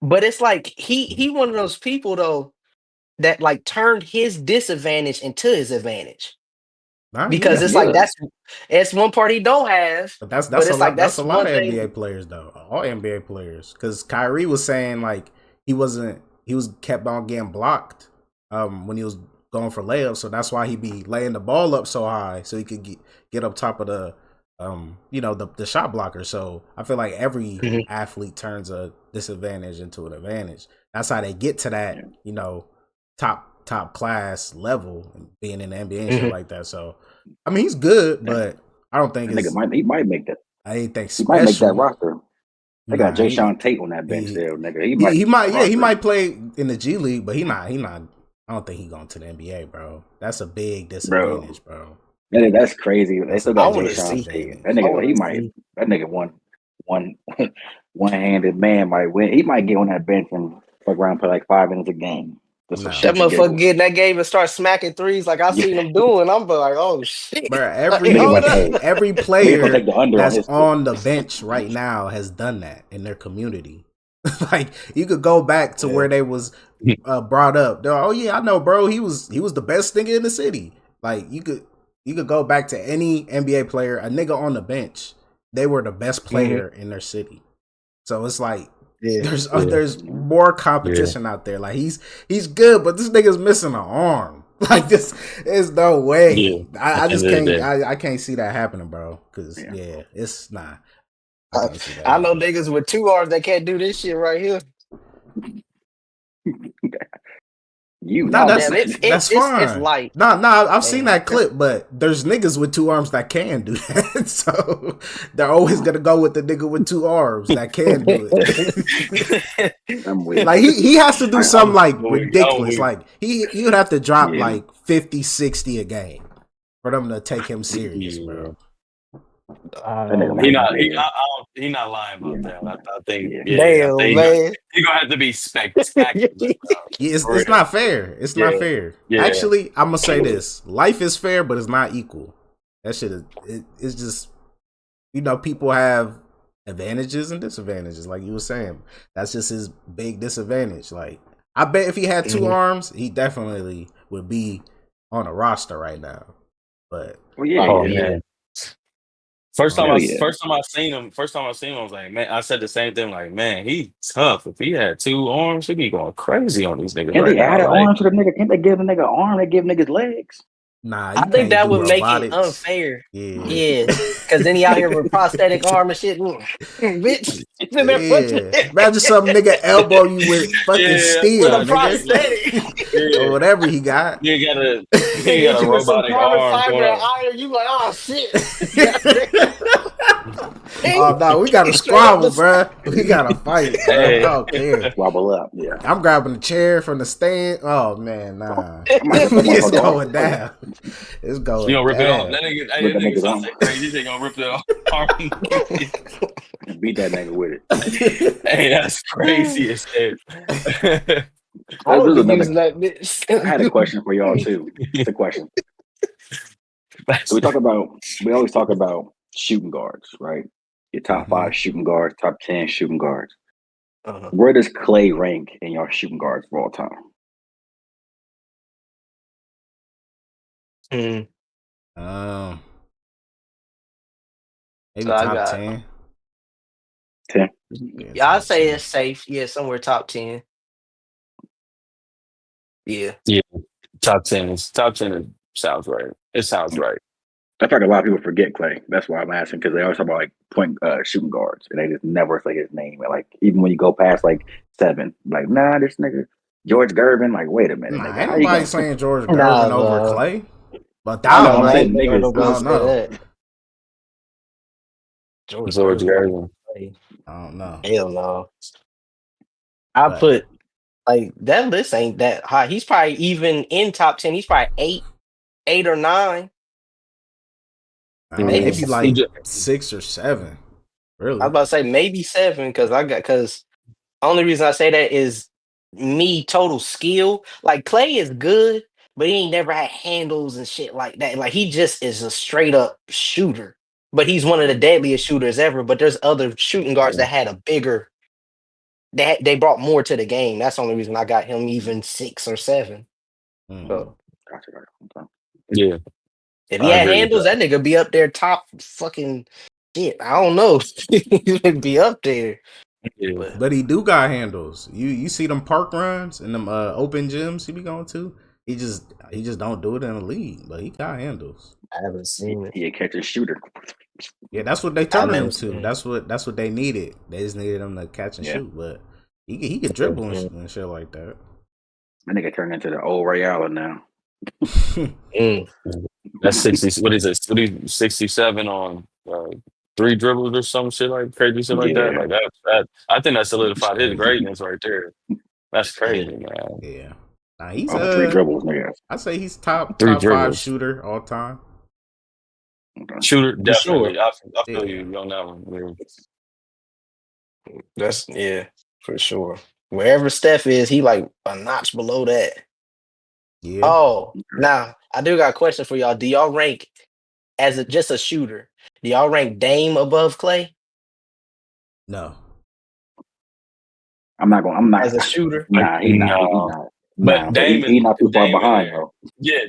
But it's like he one of those people though that like turned his disadvantage into his advantage. Nah, Because yeah. it's like it's one part he don't have. But that's but a it's lot. like That's a lot one of thing. NBA players though. All NBA players. Because Kyrie was saying like he was kept on getting blocked when he was going for layups. So that's why he be laying the ball up so high so he could get up top of the the shot blocker. So I feel like every Mhm. athlete turns a disadvantage into an advantage. That's how they get to that, top class level and being in the NBA and shit like that. So I mean he's good, but I don't think he might make that. I ain't think He might make that special. roster. They got Jay Sean Tate on that bench there, nigga. He might play in the G League, but he not. I don't think he going to the NBA, bro. That's a big disadvantage, bro. That's crazy. They still got Jay Sean see. Tate. That nigga, that nigga one-handed man might win. He might get on that bench and fuck around and play like 5 minutes a game. That motherfucker get in that game and start smacking threes like I seen him doing. I'm like, oh shit. Bro, every player that's on the bench right now has done that in their community. Like you could go back to where they was brought up. They're like, oh yeah, I know, bro. He was the best nigga in the city. Like you could go back to any NBA player, a nigga on the bench. They were the best player in their city. So it's like there's more competition out there. Like he's good, but this nigga's missing an arm. Like this is no way. Yeah. I just can't. I can't see that happening, bro. Because it's not. I know niggas with 2 arms that can't do this shit right here. That's fine. It's light. I've seen that clip, but there's niggas with 2 arms that can do that. So they're always gonna go with the nigga with 2 arms that can do it. Like he has to do something like ridiculous. Like he would have to drop like 50, 60 a game for them to take him serious, bro. He not lying about that. I think damn, man. He gonna have to be spectacular. It's not fair. It's not fair. Yeah. Actually, I'm gonna say this: life is fair, but it's not equal. That shit it's just people have advantages and disadvantages, like you were saying. That's just his big disadvantage. Like I bet if he had 2 arms, he definitely would be on a roster right now. But man. First time I seen him, I was like, man, I said the same thing. Like, man, he tough. If he had 2 arms, he'd be going crazy on these niggas. Can they add an arm to the nigga? Can't they give a nigga an arm? They give niggas legs. Nah, I think that would make it unfair. Yeah, because then he out here with prosthetic arm and shit. Bitch, imagine some nigga elbow you with fucking steel, with a prosthetic, or whatever he got. You got a robotic arm. Iron, you like, oh shit. Oh no, we gotta squabble, bro. We gotta fight, bro. Hey. I don't care. Squabble up, yeah. I'm grabbing the chair from the stand. Oh man, nah. I might have to It's walk off. going down. It's going You gonna rip it off? down. That nigga, Rip that that nigga nigga's sounds arm. crazy. They gonna rip the arm. Beat that nigga with it. Hey, that's crazy as hell. I would There's be another. using that bitch. I had a question for y'all too. It's a question. So we always talk about shooting guards, right? Your top 5 shooting guards, top 10 shooting guards. Where does Clay rank in your shooting guards of all time? Maybe So I top got 10. 10. Yeah, I'd say it's safe. Yeah, somewhere top 10. Yeah. Yeah, top 10 sounds right. It sounds right. I feel like a lot of people forget Clay. That's why I'm asking, because they always talk about like point shooting guards, and they just never say his name. And like even when you go past like 7, like nah, this nigga George Gervin. Like wait a minute, Nah, nigga, ain't how you nobody gonna saying George Gervin over bro. Clay. But I know, that I'm might. saying I niggas. don't know. that. George Gervin. I don't know. Hell no. I But put like that list ain't that high. He's probably even in top 10. He's probably 8 or 9. maybe like He 6 or 7. I Really? was about to say maybe 7 because only reason I say that is me total skill. Like Clay is good, but he ain't never had handles and shit like that. Like he just is a straight up shooter. But he's one of the deadliest shooters ever. But there's other shooting guards that had a bigger. They brought more to the game. That's the only reason I got him even 6 or 7. So Yeah, if he I had agree with handles, that nigga be up there top fucking shit. I don't know. He would be up there. Yeah. But he do got handles. You see them park runs and them open gyms he be going to. He just don't do it in the league, but he got handles. I haven't seen it. He a catch and shooter. Yeah, that's what they I've turned never him seen to. it. That's what they needed. They just needed him to catch and shoot, but he could dribble and shit like that. That nigga turned into the old Ray Allen now. That's 60. What is it? 67 on 3 dribbles or some shit like crazy shit like that. Like that. I think that solidified his greatness right there. That's crazy, man. Yeah. Nah, he's 3 dribbles, nigga. I say he's top 3 5 dribbles. shooter all time. Shooter, definitely. Sure. I feel you on that one. That's for sure. Wherever Steph is, he like a notch below that. Yeah. Oh, now I do got a question for y'all. Do y'all rank as just a shooter? Do y'all rank Dame above Clay No. I'm not as a shooter? Nah, he not. But Dame he not too far Dame behind there. though. Yeah,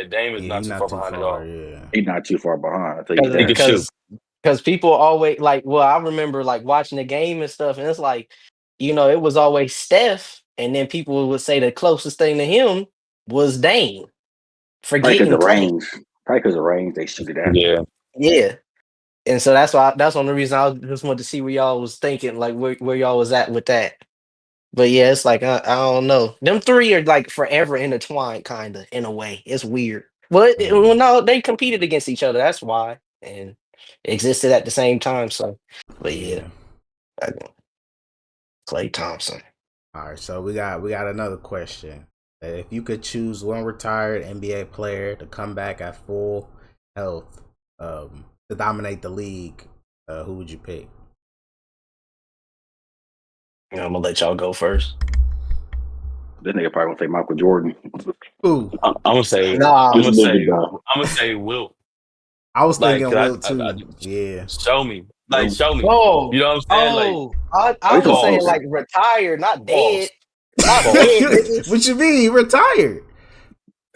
Dame is not too far behind at all. Yeah. He's not too far behind. I'll tell you He that. can shoot. Because people always like, well, I remember like watching the game and stuff, and it's like, it was always Steph, and then people would say the closest thing to him was Dame, Probably forgetting Clay. Probably because of range, they shoot it at. Yeah. And so that's the only reason I just wanted to see where y'all was thinking, like where y'all was at with that. But yeah, it's like I don't know. Them 3 are like forever intertwined, kind of in a way. It's weird. Well, no, they competed against each other. That's why, and existed at the same time. So, but yeah, Klay Thompson. All right, so we got another question. If you could choose one retired NBA player to come back at full health, to dominate the league, who would you pick? I'm gonna let y'all go first. This nigga probably gonna say Michael Jordan. Who? I'm gonna say. Nah, I'm gonna say Wilt. I was thinking Wilt too. Yeah. Show me. Show me. Oh, you know what I'm saying? I was saying like retired, not dead. Not dead. What you mean? He retired?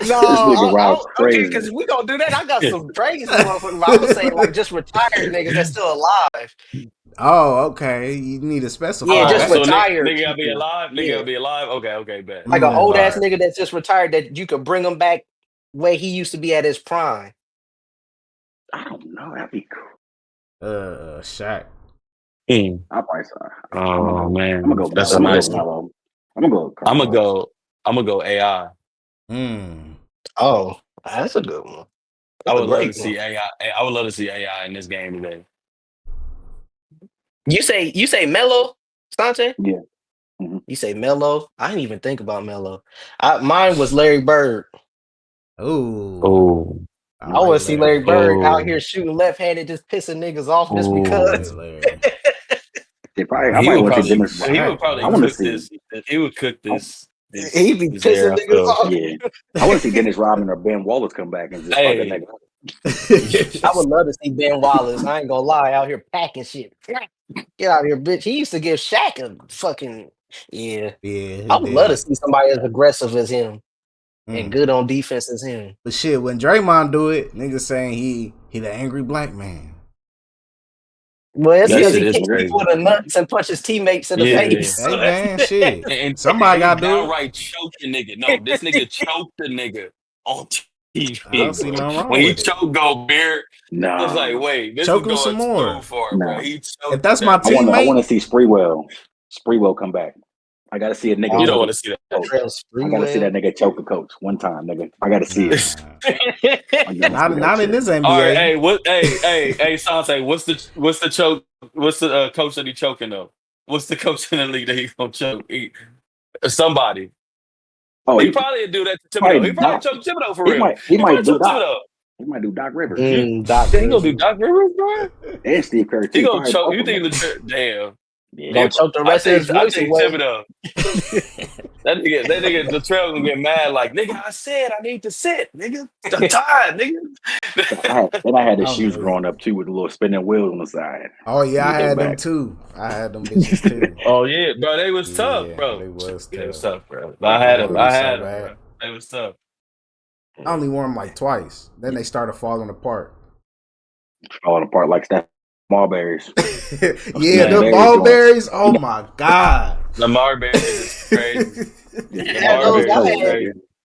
No, okay, because we gonna do that. I got some crazy motherfuckers. I was saying like just retired niggas that's still alive. Oh, okay. You need to specify. Yeah, just so retired. Nigga gotta be alive. Nigga gotta be alive. Okay, bet. Like an old ass nigga that's just retired that you could bring him back where he used to be at his prime. I don't know. That'd be cool. Shaq. I probably saw. Oh man, I'm gonna go. That's a nice one. I'm gonna go AI. Oh, that's a good one. I would love to see AI. I would love to see AI in this game today. You say Melo, Sante? Yeah. Mm-hmm. You say Melo? I didn't even think about Melo. Mine was Larry Bird. Oh, I I like want to see Larry Larry. Bird out here shooting left-handed, just pissing niggas off just I like because. Larry. I He might would want to see probably Dennis Rodman. I want to see. he would cook I, He be this pissing air I niggas feel. off. yeah, I want to see Dennis Rodman or Ben Wallace come back and just fuck a Hey. nigga. I would love to see Ben Wallace. I ain't gonna lie, out here packing shit. Get out of here, bitch. He used to give Shaq a fucking Yeah, I he would love to did. see somebody as aggressive as him and Mm. good on defense as him. But shit, when Draymond do it, niggas saying he the angry black man. Well, it's That because shit he is kicks crazy. people in the nuts and punches teammates in the Yeah. face. Hey So that's man, shit. And Somebody he gotta do it. downright choked the nigga. No, this nigga choked the nigga on I don't TV, see bro. nothing wrong When he with it. choked Gobert, I was like, Nah, wait, this is Choke him some going too more. far, bro. nah. He If choked that's my that I nigga. want teammate, to see Spreewell come back. I got to see a nigga You don't choke want a to see that. coach. Latrell I got to see that Sprewell. nigga choke a coach one time, nigga. I got to see it. nah. I got to see that Not in shit. this All right, NBA. hey, Sante, what's the choke? What's the coach that he choking though? What's the coach in the league that he gonna choke? Somebody. Oh, He he probably do that to Thibodeau. probably He probably Doc. choke Thibodeau for He real. might. He He probably might do choke Doc. Thibodeau. He might do Doc Rivers Doc Yeah, he gonna do Rivers. Doc Rivers, bro. and Steve Kerr He too. gonna Probably choke. both You of them. think damn? Yeah. Gonna choke the rest of his I voice think away. Thibodeau. That nigga, Latrell gonna get mad. Like nigga, I said I need to sit, nigga. I'm tired, nigga. I had the I don't shoes know. growing up too with the little spinning wheels on the side. Oh yeah, I Get them had them back. too. I had them bitches too. Oh yeah, bro. They was tough, Yeah, bro. they was They was tough. tough, bro. I I had wanted them. them I so had them, bad. bro. They was tough. I only wore them like twice. Then they started falling apart. Falling apart like Steph Marbury's. Yeah, Man, the Berry joints. Mulberries. Oh my god. Lamar Berries is crazy. Yeah, Yeah, Lamar those Berries I is toes, had. nigga.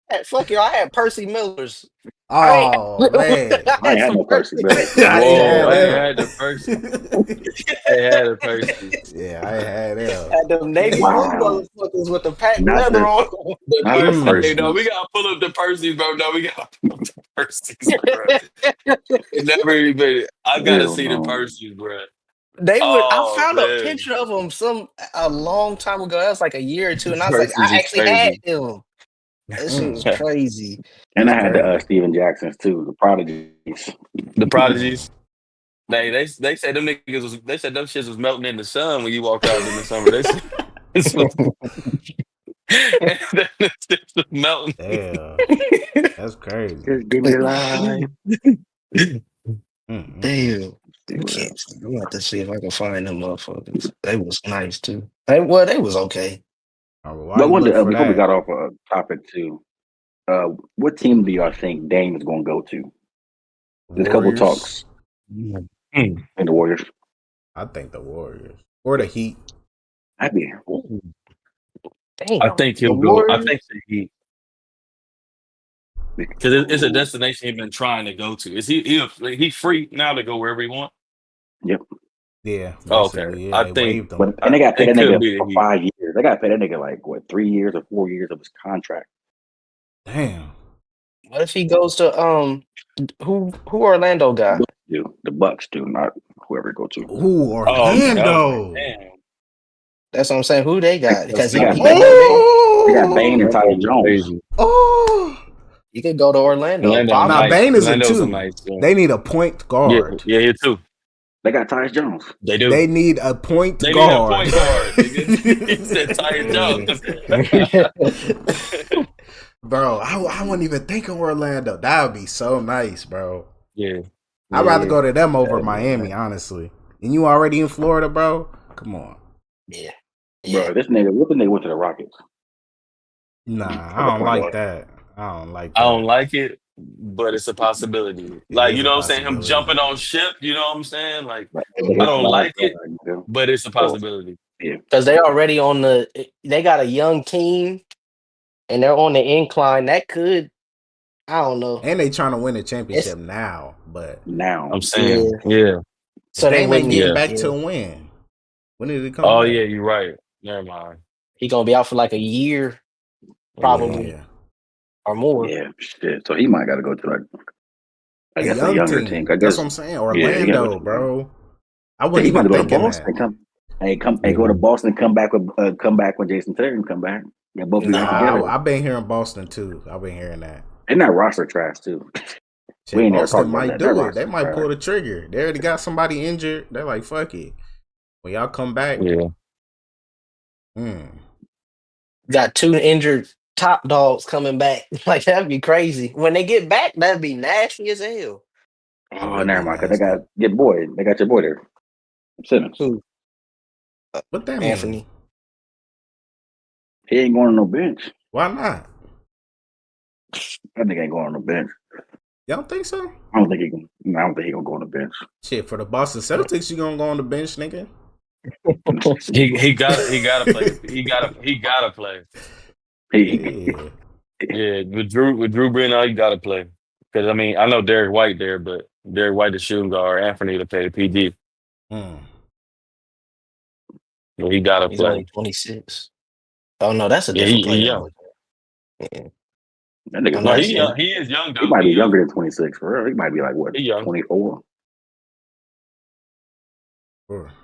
crazy. Fuck you, I had Percy Millers. I Oh man. I I ain't had had some no Percy Percy. Miller. I ain't Whoa, had I ain't them. had the Percy. I ain't had the Percy. Yeah, I ain't had them. Had them navy blue Wow. motherfuckers with the patent Not leather the on. The not the Percy. Hey, Percy. no, we gotta pull up the Percy, bro. No, we gotta pull up the Percy's, bro. It never even. I gotta Hell see the no. Percy's, bro. They would. I Oh found a man, picture of them a long time ago. That was like a year or two, the and I was like, Percy's I is actually had crazy. them. That shit was Mm, crazy. And that's I had the crazy. Steven Jacksons too, the Prodigies. The Mm. Prodigies. They said them niggas was. They said them shits was melting in the sun when you walked out in the summer. They said this was. Them shits was melting. Damn. That's crazy. Just give me life. Mm. Damn. You can't. I'm gonna have to see if I can find them motherfuckers. They was nice too. They was okay. Oh, well, why But you look for before we that? got off a topic too, what team do y'all think Dame is going to go to? There's a couple Warriors. talks Mm. in the Warriors. I think the Warriors or the Heat. I'd be I Damn. think The he'll go. I Warriors. think that because it's a destination he's been trying to go to. Is he free now to go wherever he wants? Yep. Yeah, Oh, okay, basically. Yeah, I they think waived them. But and they got to pay it that could nigga be the for Heat. 5 years. They got to pay that nigga like what 3 years or 4 years of his contract. Damn. What if he goes to who Orlando got? The Bucks do, not whoever go to. Ooh, Oh, okay. I was like, Orlando. damn. That's what I'm saying. Who they got? Because They he got he Bane. can go there. They got Bane and Oh, Tyus Orlando's Jones. crazy. oh. He could go to Orlando. Orlando Now Probably. nice. Bane is a Orlando's a 2. nice team. They need a point Yeah, guard. yeah, here too. They got Tyus Jones. They do. They need a point They need a guard. point guard. He said Tyus Jones. Bro, I wouldn't even think of Orlando. That would be so nice, bro. Yeah. I'd rather go to them over Yeah. Miami, honestly. And you already in Florida, bro? Come on. Yeah. Bro, this nigga, what the nigga went to the Rockets? Nah, As I a don't point like guard. that. I don't like I don't that. like it, but it's a possibility. It Like, is you a know what I'm saying? Him possibility. jumping on ship, you know what I'm saying? Like, Like, I don't like it, but it's a So, possibility. yeah. Because they already they got a young team and they're on the incline. That could, I don't know. And they trying to win a championship now, but Now. I'm saying, Yeah. yeah. So they Dame ain't wouldn't getting Yeah. back to win. When did it come Oh, back? yeah, you're right. Never mind. He gonna be out for like a year, probably, Yeah. or more. Yeah, shit. So he might got to go to like, I A guess a young younger team. team. I That's guess. what I'm saying. Yeah, he gotta go Orlando, to bro. I wasn't even go to thinking Boston. that. Go to Boston. Come back when Jason Tatum come back. Yeah, both of you together. I've been hearing Boston too. I've been hearing that. And that roster trash too. Shit, Boston might do it. They might pull the trigger. They already got somebody injured. They're like, fuck it. When y'all come back, got 2 injured top dogs coming back. Like that'd be crazy. When they get back, that'd be nasty as hell. Oh, never mind. Cause they got your boy. They got your boy there, Simmons. Who? What that Anthony. mean? He ain't going on no bench. Why not? That nigga ain't going on the bench. Y'all don't think so? I don't think he gonna go on the bench. Shit, for the Boston Celtics, you gonna go on the bench, nigga? he gotta play. He gotta play. Yeah, with Drew Brees, you gotta play. Because I mean, I know Derek White there, but Derek White the shooting guard, Anthony to play the PG. Well, he gotta He's play. only 26. Oh no, that's a different player. Young. Yeah. That nigga's no, he is young though. He might be younger than 26 for real. He might be like what, 24?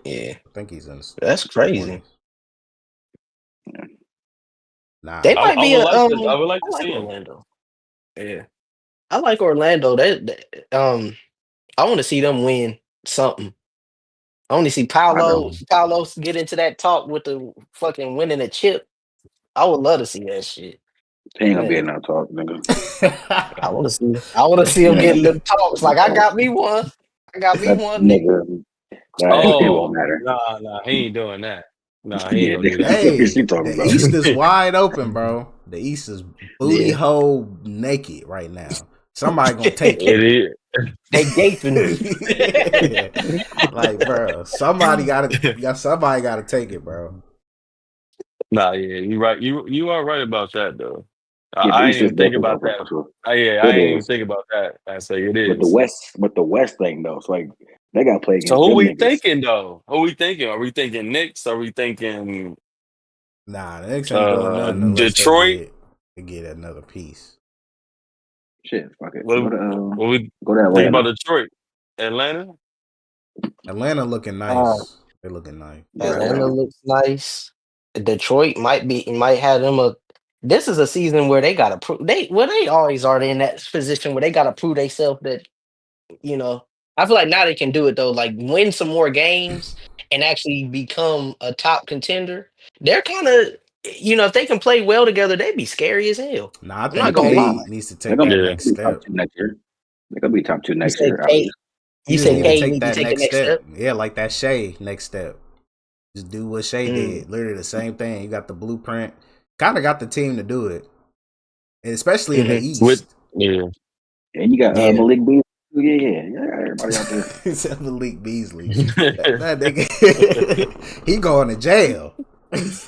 Yeah, I think he's in. That's crazy. Yeah. Nah, They might be I would like to see Orlando. Yeah, I like Orlando. I want to see them win something. I want to see Paolo get into that talk with the fucking winning a chip. I would love to see that shit. He ain't gonna be in that talk, nigga. I want to see him getting the talks. Like I got me one. Nigga. It won't matter. Nah, he ain't doing that. Nah, he ain't gonna do that. Hey, the about? East is wide open, bro. The East is booty hole naked right now. Somebody gonna take it. It is. They gaping. Like, bro, somebody gotta take it, bro. Nah, yeah, you right. You are right about that though. I ain't even think about that. I ain't even think about that. I say it is. But the West thing though, so like they gotta play against. So who we niggas. thinking though? Who we thinking? Are we thinking Knicks? Are we thinking? Nah, the Knicks ain't doing nothing unless Detroit to get another piece. Shit, fuck it. Go to Atlanta. Think about Detroit, Atlanta. Atlanta looking nice. They're looking nice. Atlanta looks nice. Detroit might have them this is a season where they gotta prove they always are in that position where they gotta prove themselves that, I feel like now they can do it though, like win some more games and actually become a top contender. They're kind of, if they can play well together, they'd be scary as hell. Nah, I think KD needs to take that next step. They're gonna be top 2 next year. You say K need to take the next step? Yeah, like that Shea next step. Just do what Shea did. Literally the same thing. You got the blueprint. Kind of got the team to do it. And especially in the East. And you got Malik Beasley. Yeah, everybody out there. Except Malik Beasley. that nigga, he going to jail. That's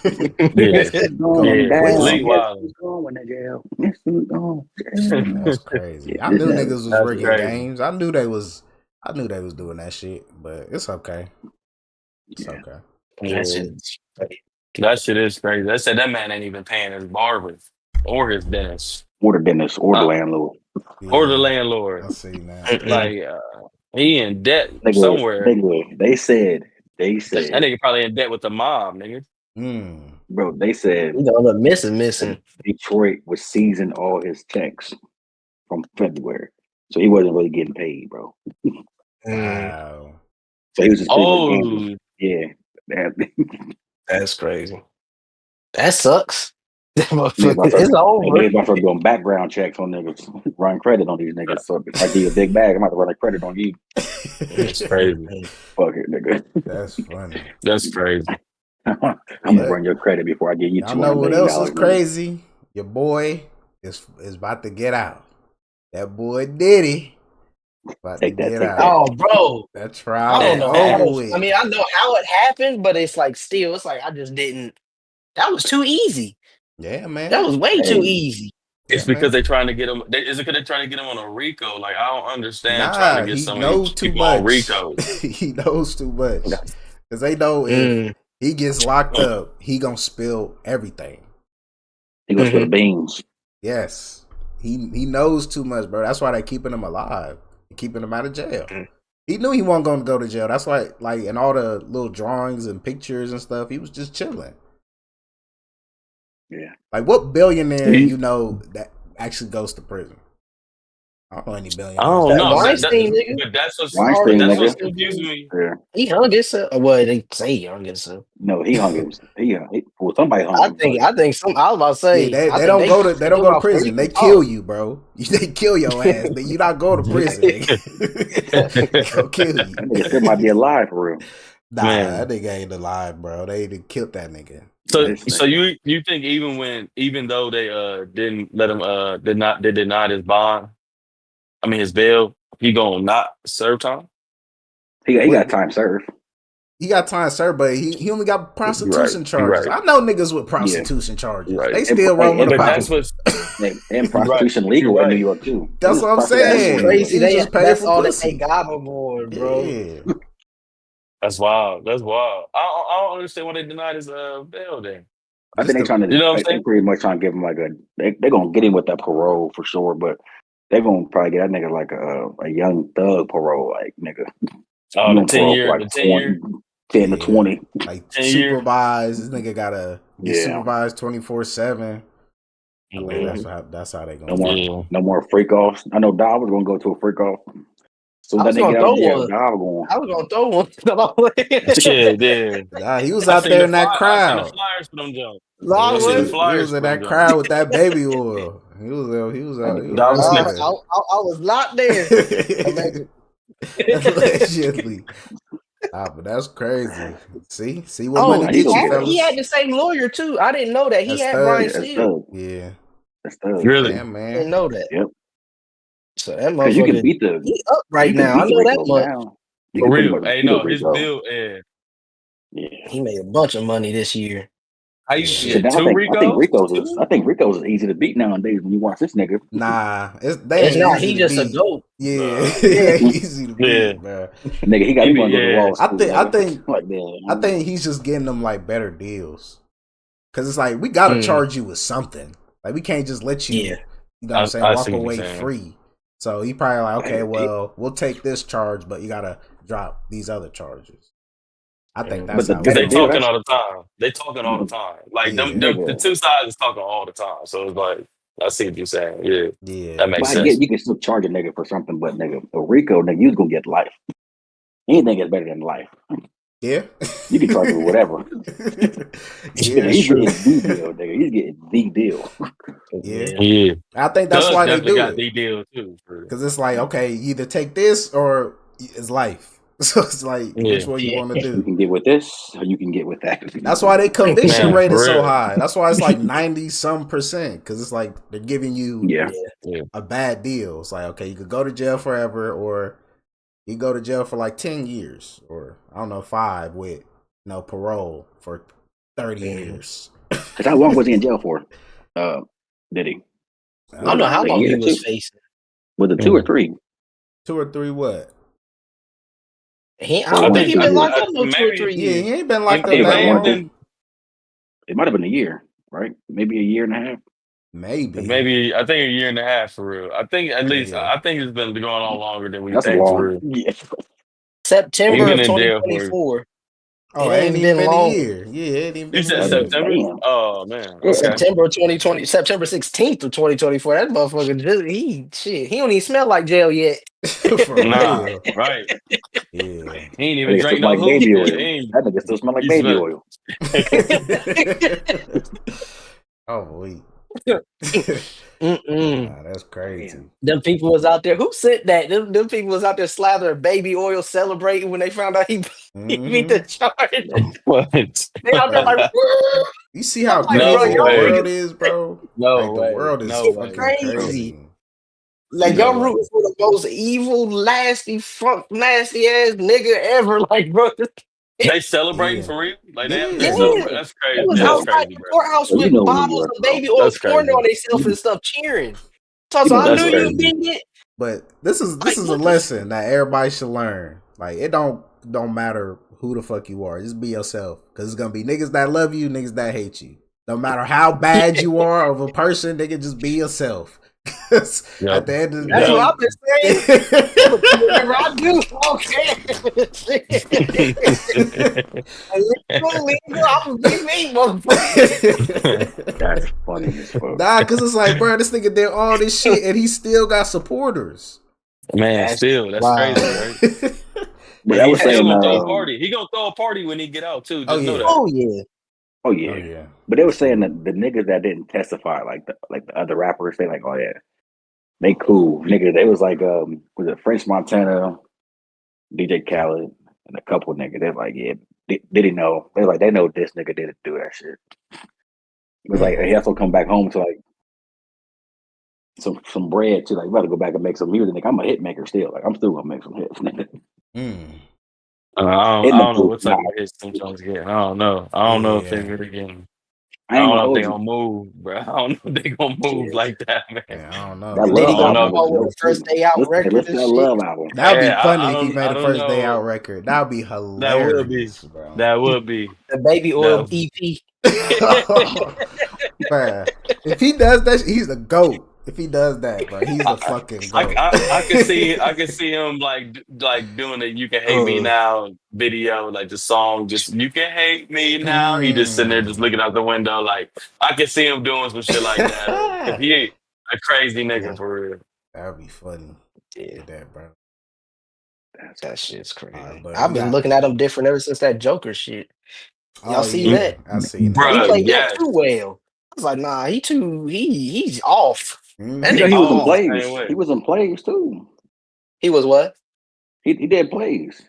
crazy. I knew niggas was rigging games. I knew they was doing that shit, but it's okay. It's okay. That shit is crazy. They said that man ain't even paying his barber or his dentist. Or the dentist or the landlord. Or the landlord. I see that. Like he in debt somewhere. They said that nigga probably in debt with the mob, nigga. Bro, they said missing. Detroit was seizing all his checks from February. So he wasn't really getting paid, bro. Wow. So he was just yeah. That's crazy. That sucks. It's over. They're about to doing background checks on niggas, run credit on these niggas. So if I give you a big bag, I'm about to run a credit on you. It's crazy. Fuck it, nigga. That's funny. That's crazy. I'm gonna run your credit before I give you $200 million. I know what else is crazy? Your boy is about to get out. That boy Diddy. Take that. Oh, bro. That trial. I don't know. I mean, I know how it happened, but it's like still, it's like I just didn't. That was too easy. Yeah, man. That was way too easy. It's because they're trying to get him. Is it because they're trying to get him on a RICO? Like I don't understand trying to get some of these people on RICO. He knows too much because they know if he gets locked up, he gonna spill everything. He gonna spill the beans. Yes, he knows too much, bro. That's why they're keeping him alive, keeping him out of jail. He knew he wasn't going to go to jail. That's why, like, in all the little drawings and pictures and stuff, he was just chilling. Yeah. Like, what billionaire you know that actually goes to prison? I don't know any billionaires. I don't know. Weinstein, nigga. But that's what's confusing me. Yeah. He hung himself. Well, they say he hung himself. No, he hung himself. Well, somebody hung himself. I think some. I was about to say they don't go to prison. They kill you, bro. They kill your ass. You not going to prison. They'll kill you. That nigga still might be alive for real. Nah, that nigga ain't alive, bro. They killed that nigga. So you think even though they didn't let him they denied his bond, I mean his bail, he gonna not serve time? He got time served. He got time served, but he only got prostitution charges. I know niggas with prostitution charges. Right. They still roaming about. That's what's and prostitution legal in New York too. That's what I'm saying. Crazy. That's all that they got him on, bro. Yeah. That's wild. That's wild. I don't understand why they denied his bail then. I think they're trying to, you know what I'm saying? They pretty much trying to give him like they're gonna get him with that parole for sure, but they're gonna probably get that nigga like a young thug parole, like nigga. Oh, the 10 year, like 10 to 20. Like supervised. This nigga gotta be supervised 24/7. That's how they gonna no more freak offs. I know Dow was gonna go to a freak off. So I was gonna throw one. I was gonna throw one. Shit, yeah. Nah, he was out there in that crowd. I seen the flyers for them jumps. He was in that crowd with that baby oil. He was out. I was not there. Allegedly. But that's crazy. See what money gets you, fellas. He had the same lawyer too. I didn't know that. He had Brian Steele. Yeah. That's thug. Really? Yeah, man. I didn't know that. Yep. So that motherfucker, you can beat he up right now. I know that much. For real. Hey, no, his bill, yeah. He made a bunch of money this year. I think Rico's is easy to beat nowadays when you watch this nigga. Nah, it's not. He just a goat. Yeah, easy to beat, man. Nigga, he got him on the wall. I think he's just getting them like better deals. Cause it's like we gotta charge you with something. Like we can't just let you, you know what I'm saying, walk away free. So he probably like, okay, well, we'll take this charge, but you gotta drop these other charges. I think that's how they talking all the time. They talking all the time. Like the two sides is talking all the time. So it's like I see what you're saying. Yeah, that makes sense. You can still charge a nigga for something, but nigga, a Rico, nigga, you's gonna get life. Anything is better than life. Yeah, you can charge him whatever. He's getting the deal, nigga. He's getting the deal. Yeah. I think that's why they do got it. The deal too, because it's like, okay, either take this or it's life. So it's like, which one you want to do? You can get with this, or you can get with that. That's why their conviction rate is so high. That's why it's like 90-some%. Because it's like they're giving you a bad deal. It's like, okay, you could go to jail forever, or you go to jail for like 10 years, or I don't know, 5 with no parole for 30 years. Because how long was he in jail for? Did he? I don't know how long he was facing. Was it 2 or 3? 2 or 3 what? I don't think he been locked up no 2 or 3 years. Yeah, he ain't been locked up that long. It might have been a year, right? Maybe a year and a half. Maybe I think a year and a half for real. I think at least I think it's been going on longer than we think for real. Yeah. September of 2024. Oh, it ain't even been a year. Yeah, it ain't even been. You said September? Oh man. Okay. September 2020, September 16th of 2024. That motherfucker he don't even smell like jail yet. Nah, right. Yeah. He ain't even drank no like baby oil. That nigga still smell like baby oil. Oh wait. Nah, that's crazy. Them people was out there. Who said that? Them people was out there slathering baby oil, celebrating when they found out he beat the charge. What? They out there like, you see how crazy the world is, bro? No like, way. The world is fucking crazy. Like y'all rooting for the most evil, nasty ass nigga ever. Like, bro. They celebrating for real? Like that's crazy. It was outside the courthouse with bottles of baby oil pouring on themselves and stuff, cheering. So I knew you did it. But this is a lesson that everybody should learn. Like it don't matter who the fuck you are. Just be yourself. Because it's gonna be niggas that love you, niggas that hate you. No matter how bad you are of a person, nigga, just be yourself. At the end of the That's day, what I've been saying. Whatever I do, okay. Illegal, I'm gonna be me, motherfucker. That's funny as fuck. Nah, because it's like, bro, this nigga did all this shit and he still got supporters. Man, that's crazy, right? But I was saying, gonna throw a party. He gonna throw a party when he get out too. Just know that. Oh yeah. But they were saying that the niggas that didn't testify, like the other rappers, they like, oh yeah, they cool niggas. They was like, was it French Montana, DJ Khaled, and a couple niggas. They're like, yeah, did he know? They're like, they know this nigga didn't do that shit. It was like he also come back home to like some bread too. Like, you better go back and make some music. Like, I'm a hit maker still. Like, I'm still gonna make some hits. I don't know what type of hits them Jones get. I don't know. I don't know if they really getting. I don't know if they gonna move, bro. I don't know if they gonna move like that, man. I don't know. That Love album with the First Day Out record. That Love album. That would be funny if he made a First Day Out record. That would be hilarious. Bro. That would be the Baby Oil EP. Man, if he does that, he's the GOAT. If he does that, bro, he's the fucking GOAT. I can see him like doing the "You Can Hate Me Now" video, like the song, just "You Can Hate Me Now." He just sitting there, just looking out the window, like I can see him doing some shit like that. If he ain't a crazy nigga for real, that'd be funny. Yeah, that bro. That shit's crazy. I've been looking at him different ever since that Joker shit. Y'all see that? I seen that. He played that too well. I was like, nah, he's off. And he was in plays. He was in plays too. He was what? He did plays.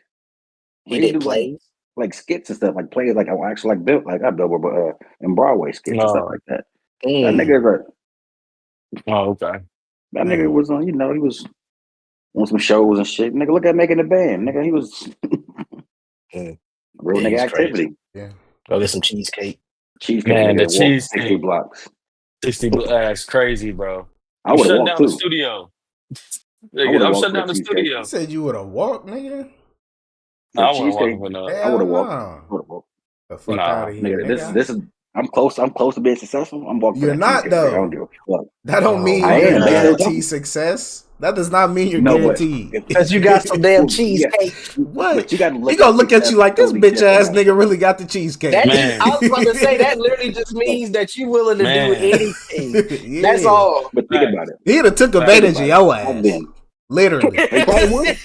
He did plays? Like skits and stuff, like plays, like actually like built like not Billboard, but in Broadway skits and stuff like that. That nigga right. Oh, okay. That nigga was on, he was on some shows and shit. Nigga, look at Making the Band. Nigga, he was real nigga activity. Crazy. Yeah. Go get some cheesecake. Cheesecake. Man, the cheesecake. 60 blocks. 60 blocks. That's crazy, bro. I would have walked down too. The studio. I'm shutting down the studio. You said you would have walked, nigga? No, I wouldn't walk no. I would have walked. The fuck out of here, nigga. This is I'm close to being successful. I'm walking. You're not though. I don't give a fuck. That don't mean you're guaranteed success. That does not mean you're guaranteed. Because you got some damn cheesecake. What? But he gonna look at you like this bitch ass nigga really got the cheesecake. I was about to say that literally just means that you willing to do anything. Yeah. That's all. But think about it. He'd have took advantage of your ass. Literally. They probably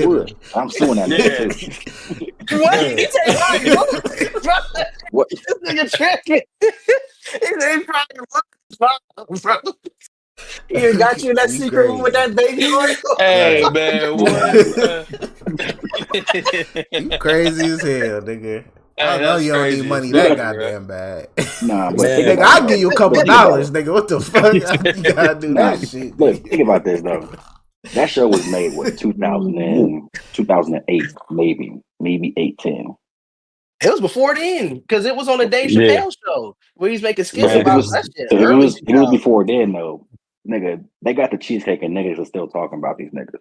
would. I'm suing that nigga too. What? This nigga tripping. He probably bro. He got you in that secret room with that baby oil. Hey man, what? You crazy as hell, nigga. I know you don't need money that goddamn bad. Nah, but nigga, I'll give you a couple dollars, nigga. What the fuck? You gotta do that shit. Look, think about this though. That show was made 2008, maybe 8-10. It was before then, because it was on the Dave Chappelle show where he's making skits about that shit. It was before then though. Nigga, they got the cheesecake and niggas are still talking about these niggas.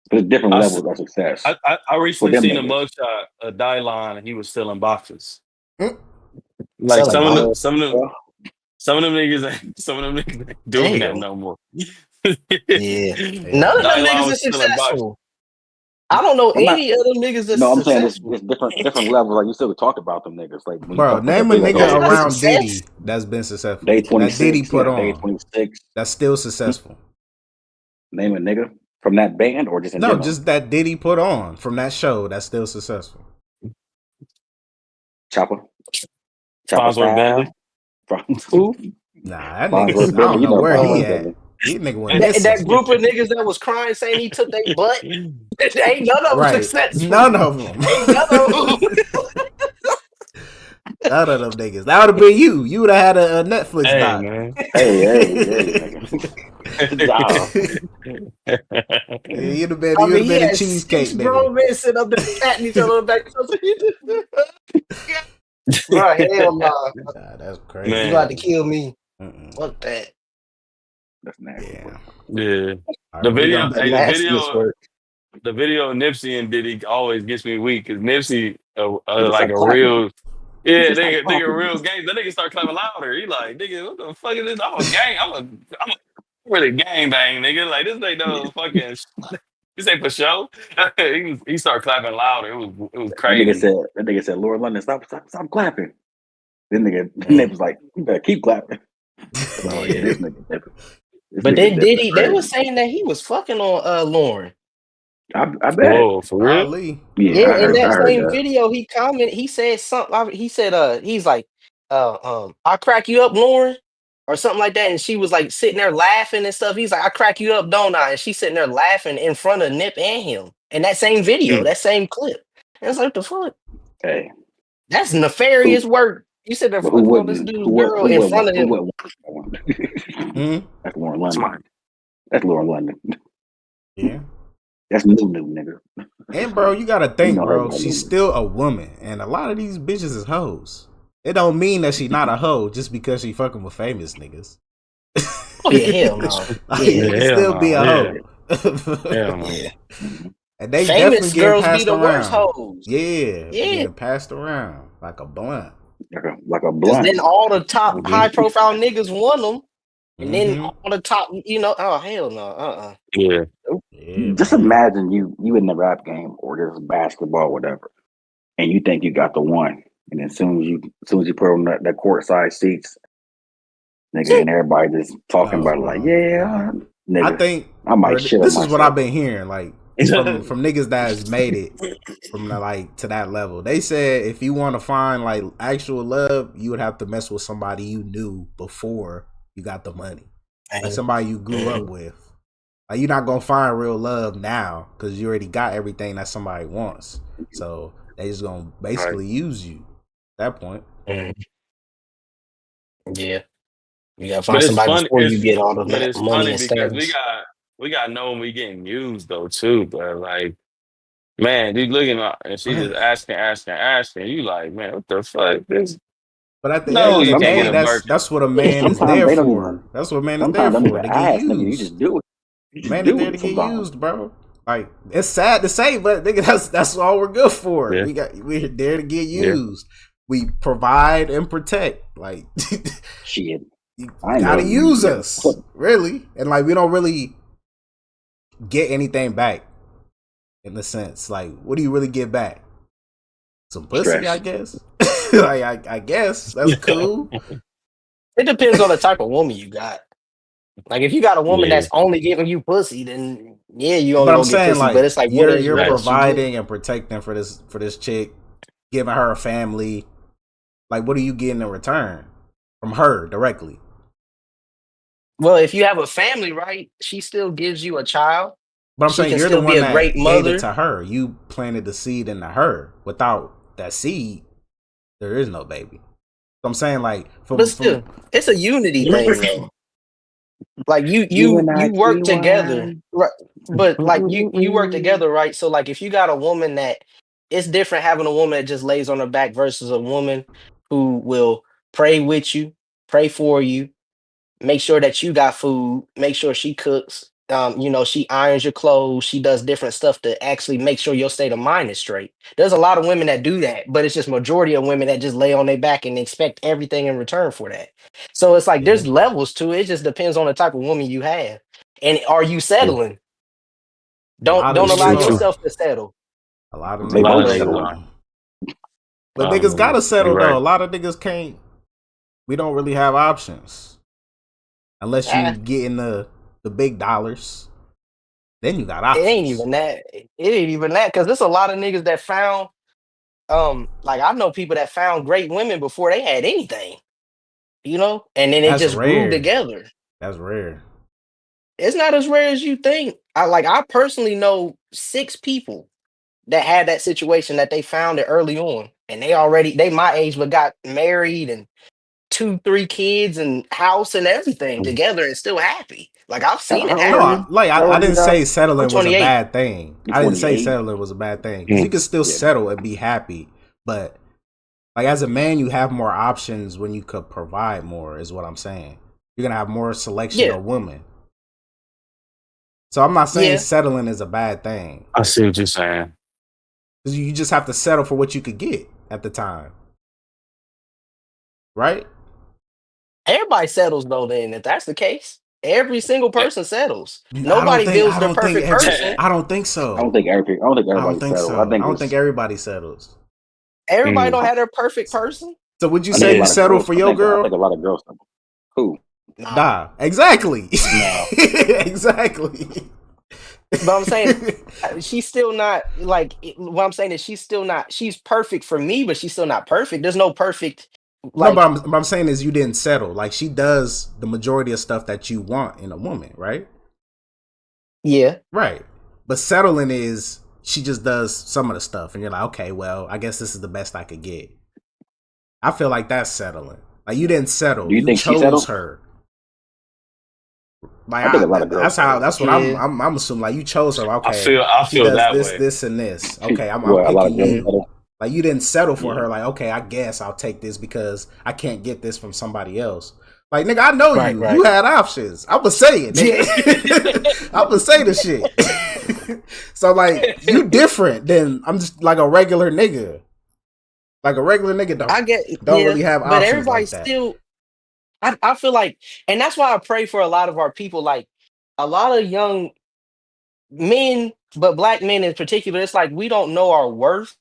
There's different levels of success. I recently seen a mugshot of Dylon and he was still in boxes. Like some of them niggas ain't doing that no more. Yeah. None of them niggas are successful. I don't know any other niggas that's I'm saying it's different levels. Like you still talk about them niggas. Like bro, name a nigga around Diddy that's been successful. Day 26, that Diddy put on. Day 26. That's still successful. Name a nigga from that band or just in general? Just that Diddy put on from that show that's still successful. Chopper. Fonzo Band. From who? Nah, that nigga. I don't know where he at. That group of niggas that was crying saying he took their butt, ain't none of them successful. None of them. Ain't none of them. None of them niggas. That would have been you. You would have had a Netflix doc. Man. Hey, you'd have been a cheesecake nigga. Grown men sit up there patting each other back. Bro, hell nah. That's crazy. You about to kill me. Fuck that. That's nasty. Yeah. The video of Nipsey and Diddy always gets me weak because Nipsey like a real nigga real gang. The nigga start clapping louder. He like, nigga, what the fuck is this? I'm a gang. I'm really gang bang, nigga. Like this ain't no fucking. This ain't for show. he started clapping louder. It was crazy. That nigga said, Lord London, stop clapping. Then nigga was like, you better keep clapping. Oh yeah, this nigga different. But then Diddy, they were saying that he was fucking on Lauren. I bet. Whoa, for real? Yeah, in that same video, he commented. He said something. He said, he's like, I'll crack you up, Lauren, or something like that. And she was like sitting there laughing and stuff. He's like, I crack you up, don't I? And she's sitting there laughing in front of Nip and him. In that same video, that same clip. And it's like, the fuck? Hey, that's nefarious work. You said they're fucking on this dude's girl in front of him. That's Lauren London. That's Lauren London. Yeah. That's new nigga. And bro, you gotta think, bro, she's still a woman, and a lot of these bitches is hoes. It don't mean that she's not a hoe just because she fucking with famous niggas. Oh yeah, hell no. You can still be a hoe. Hell no. And they famous definitely girls passed be the around. Worst hoes. Yeah, getting passed around like a blunt. Like a blunt. Then all the top high profile niggas won them. And then all the top, oh hell no, Yeah. Just imagine you in the rap game or just basketball, whatever, and you think you got the one, and as soon as you put on that court side seats, nigga, and everybody just talking about it like, yeah, nigga, I think I might shit this is myself. what I've been hearing, like from niggas that has made it from to that level. They said if you want to find like actual love, you would have to mess with somebody you knew before you got the money, like somebody you grew up with. Like you're not gonna find real love now because you already got everything that somebody wants. So they just gonna basically use you at that point. Yeah, you gotta find somebody before you get all the money and because status. we got to know when we getting used though too. But like, man, dude, looking up and she just asking. You like, man, what the fuck? But at the end of the day, that's what a man is there for. That's what a man is there for, to get used. You just do it. Man is there to get used, bro. Like it's sad to say, but nigga, that's all we're good for. Yeah. We're there to get used. Yeah. We provide and protect. Like shit, you gotta use us, really, and like we don't really get anything back in the sense. Like, what do you really get back? Some pussy, I guess. Like I guess that's cool. It depends on the type of woman you got. Like if you got a woman that's only giving you pussy, then you only gonna get pussy. Like, but it's like you're providing and protecting for this chick, giving her a family. Like, what are you getting in return from her directly? Well, if you have a family, right, she still gives you a child. But I'm saying you're the one that gave it to her. You planted the seed into her. Without that seed, there is no baby. So I'm saying, like, it's a unity thing, though. Like you work together, right? But like you work together, right? So like if you got a woman that it's different having a woman that just lays on her back versus a woman who will pray with you, pray for you, make sure that you got food, make sure she cooks, she irons your clothes, she does different stuff to actually make sure your state of mind is straight. There's a lot of women that do that, but it's just majority of women that just lay on their back and expect everything in return for that. So it's like there's levels to it. It just depends on the type of woman you have. And are you settling? Don't allow yourself to settle. A lot of niggas but niggas gotta settle though. A lot of niggas can't. We don't really have options. Unless you get in the big dollars. Then you got options. It ain't even that. Because there's a lot of niggas that found like I know people that found great women before they had anything. And then it just grew together. That's rare. It's not as rare as you think. I personally know 6 people that had that situation that they found it early on. And they my age but got married and 2-3 kids and house and everything together and still happy. Like I've seen it happen. No, I didn't say settling was a bad thing. I didn't say settling was a bad thing. You can still settle and be happy, but like as a man, you have more options when you could provide more. Is what I'm saying. You're gonna have more selection of women. So I'm not saying settling is a bad thing. I see what you're saying. Because you just have to settle for what you could get at the time, right? Everybody settles though. Then if that's the case. Every single person settles. Nobody builds their perfect person. I don't think so. I don't think everybody settles. I don't think everybody settles. Everybody don't have their perfect person. So would you say you settle for your girl? I think a lot of girls settle. Who? Nah, exactly. No. Exactly. But I'm saying she's still not like what I'm saying is she's perfect for me, but she's still not perfect. There's no perfect no, but I'm saying is you didn't settle. Like she does the majority of stuff that you want in a woman, right? Yeah. Right. But settling is she just does some of the stuff and you're like, okay, well, I guess this is the best I could get. I feel like that's settling. Like you didn't settle. You chose her. Like I think a lot of girls. That's what I'm assuming. Like you chose her. Okay, I feel does that this, way. this, and this. Okay, I'm picking you. Like you didn't settle for her. Like okay, I guess I'll take this because I can't get this from somebody else. Like nigga, I know you. Right. You had options. I would say it. Nigga. I would say the shit. So like you different than I'm just like a regular nigga. Like a regular nigga don't really have options. But everybody like that. Still. I feel like, and that's why I pray for a lot of our people, like a lot of young men, but black men in particular. It's like we don't know our worth,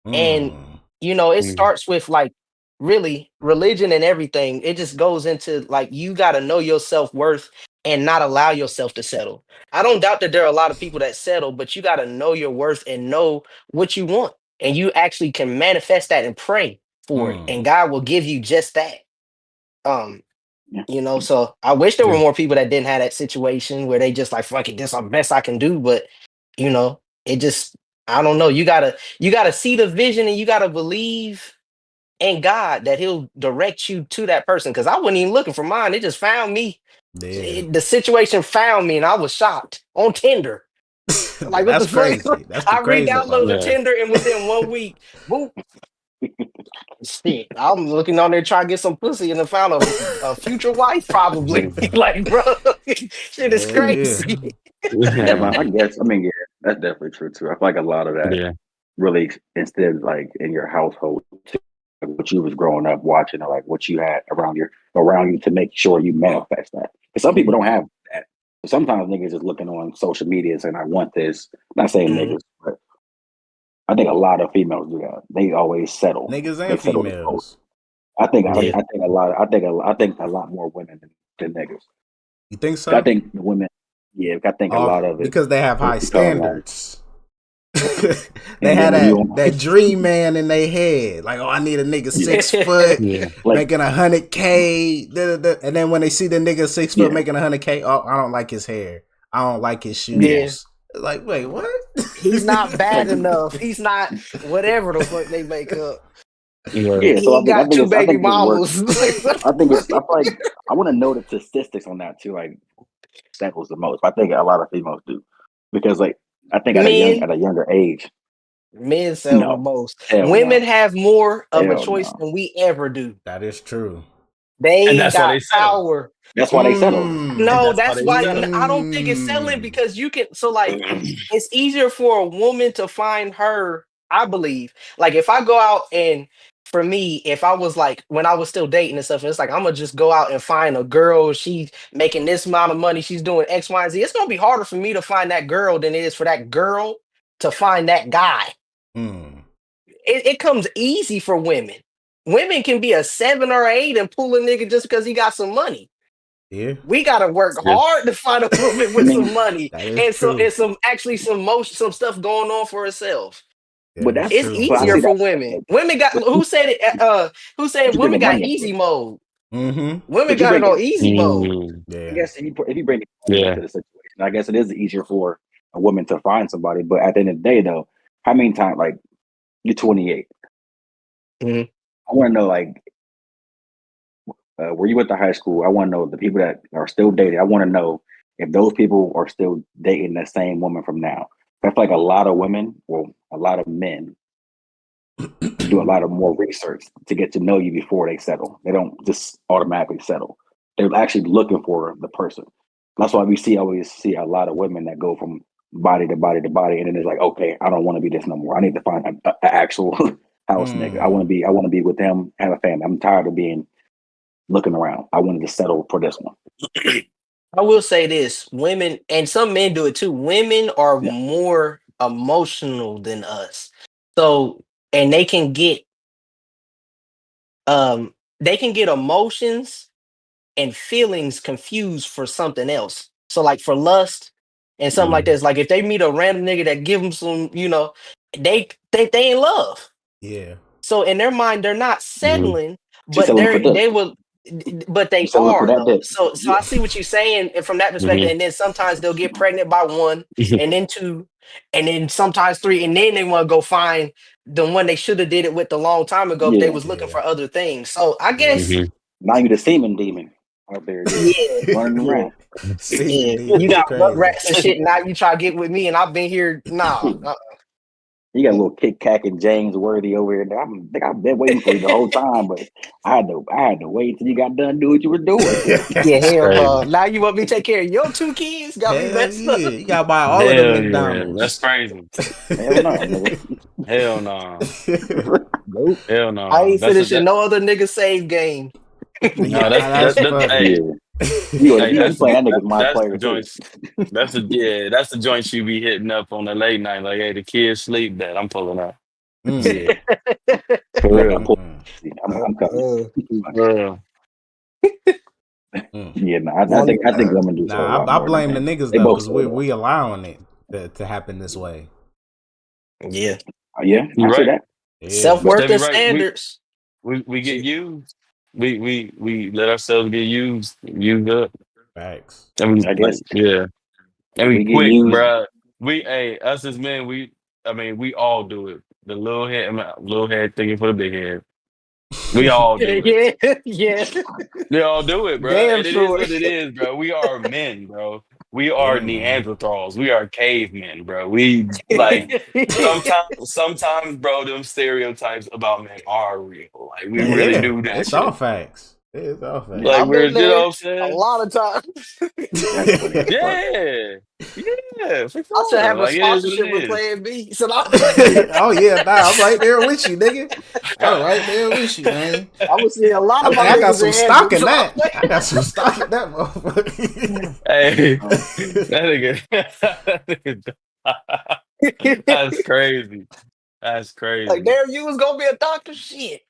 and it starts with like really religion and everything. It just goes into like you got to know your self-worth and not allow yourself to settle. I don't doubt that there are a lot of people that settle, but you got to know your worth and know what you want, and you actually can manifest that and pray for it, and God will give you just that. So I wish there were more people that didn't have that situation where they just like, fuck it, this is the best I can do. But it just, I don't know. You gotta see the vision and you gotta believe in God that He'll direct you to that person. Cause I wasn't even looking for mine. It just found me. The situation found me and I was shocked on Tinder. Like what the fuck? I re-downloaded Tinder and within 1 week, boom. Shit, I'm looking on there trying to get some pussy and I found a future wife probably. Like, bro, shit is crazy. I guess. I mean, yeah, that's definitely true too. I feel like a lot of that really instead like in your household, too, like what you was growing up watching, or like what you had around you to make sure you manifest that. Because some people don't have that. Sometimes niggas just looking on social media saying, "I want this." Not saying niggas, but I think a lot of females do that. They always settle. Niggas and females. I think a lot more women than niggas. You think so? I think the women. Yeah, I think a lot of it because they have high standards. They had that dream man in their head. Like, oh, I need a nigga 6 foot making 100K. And then when they see the nigga 6 foot making 100K, oh, I don't like his hair. I don't like his shoes. Yeah. Like, wait, what? He's not bad enough. He's not whatever the fuck they make up. Yeah, so I got 2 baby mamas. I want to know the statistics on that too. Like, that was the most. I think a lot of females do because, like, I think at a younger age, men sell the most. Women have more of a choice than we ever do. That is true. They got power. That's why they settle. No, that's why I don't think it's settling because you can. So like, it's easier for a woman to find her. I believe. Like if I go out and. For me, if I was like when I was still dating and stuff, it's like I'm gonna just go out and find a girl. She's making this amount of money. She's doing X, Y, and Z. It's gonna be harder for me to find that girl than it is for that girl to find that guy. It comes easy for women. Women can be a 7 or 8 and pull a nigga just because he got some money. Yeah, we gotta work hard to find a woman with some money and some stuff going on for herself. Yeah, but that's it's easier for women. Women got who said it? Who said women got easy mode? Women got it on easy mode. Yeah. I guess if you bring it to the situation, I guess it is easier for a woman to find somebody. But at the end of the day, though, how many times like you're 28? I want to know like where you went to high school. I want to know the people that are still dating. I want to know if those people are still dating the same woman from now. I feel like a lot of women, well, a lot of men do a lot of more research to get to know you before they settle. They don't just automatically settle. They're actually looking for the person. That's why we always see a lot of women that go from body to body to body, and then it's like, okay, I don't want to be this no more. I need to find an actual house nigga. I want to be with them, have a family. I'm tired of being looking around. I wanted to settle for this one. I will say this: women and some men do it too. Women are Yeah. more emotional than us, so and they can get emotions and feelings confused for something else. So like for lust and something like this, like if they meet a random nigga that give them some, they think they in love. Yeah. So in their mind, they're not settling, She's but settling for this. they will, but they She's settling for are that though. dick. So I see what you're saying and from that perspective. And then sometimes they'll get pregnant by one, and then two, and then sometimes three, and then they want to go find the one they should have did it with a long time ago. But they was looking for other things. So I guess now you the semen demon out there, running around. Yeah, you got butt rats and shit. Now you try to get with me, and I've been here. Nah, You got a little Kit Kat and James Worthy over here. I've been waiting for you the whole time, but I had to wait until you got done doing what you were doing. yeah, hell no. Now you want me to take care of your two kids? Got me messed up. You gotta buy all of them McDonald's. That's crazy. Hell no, nigga. Hell no. Nope. Hell no. I ain't finishing no other nigga save game. No, that's hey. You Hey, playing that nigga's my that's player the too. joints. That's the joints you be hitting up on the late night. Like, hey, the kids sleep. That I'm pulling up. Yeah, For real. I'm coming. Real. Yeah, no, I think women do so a lot I more blame the than niggas they though, both because say we allowing it to happen this way. Yeah, yeah, You're I see right. that. Yeah. Self-worth and Right. standards. We get used. We let ourselves get used up. Facts. And we I guess and we we get quick, used. bruh. Us as men, we all do it. The little head thinking for the big head. We all do it. Yeah. They all do it, bro. Damn And it is sure. what it is, bro. We are men, bro. We are Neanderthals. We are cavemen, bro. We like sometimes, bro, them stereotypes about men are real. Like we really do that It's all shit. facts. It's all facts. Like I've been you know there what I'm a saying? lot of times. That's funny. Yeah, for I should sure. have a Like it is what sponsorship it with is. Plan B. So I Oh yeah, I'm right there with you, nigga. I'm right there with you, man. would see a lot of my I got niggas some in stock heaven. in So that. I got some stock in that motherfucker. Hey, that nigga, that's crazy. That's crazy. like, damn, you was gonna be a doctor? Shit.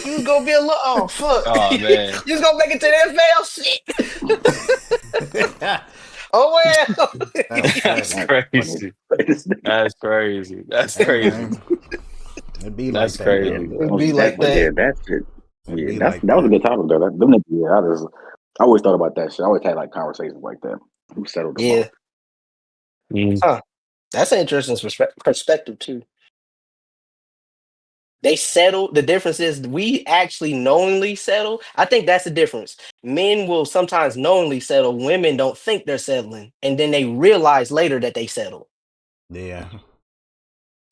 You was gonna be a little. Oh fuck. Oh man, You was gonna make it to the NFL? Shit. Oh well. that's crazy. That's crazy. That's Hey, crazy. man. It be That's like that. crazy. It'd be like that. Yeah, that's it. Yeah, Like that was a good topic though. I always thought about that shit. I always had like conversations like that. Who settled the Yeah. most? Huh. That's an interesting perspective too. They settle. The difference is we actually knowingly settle. I think that's the difference. Men will sometimes knowingly settle. Women don't think they're settling, and then they realize later that they settle. Yeah.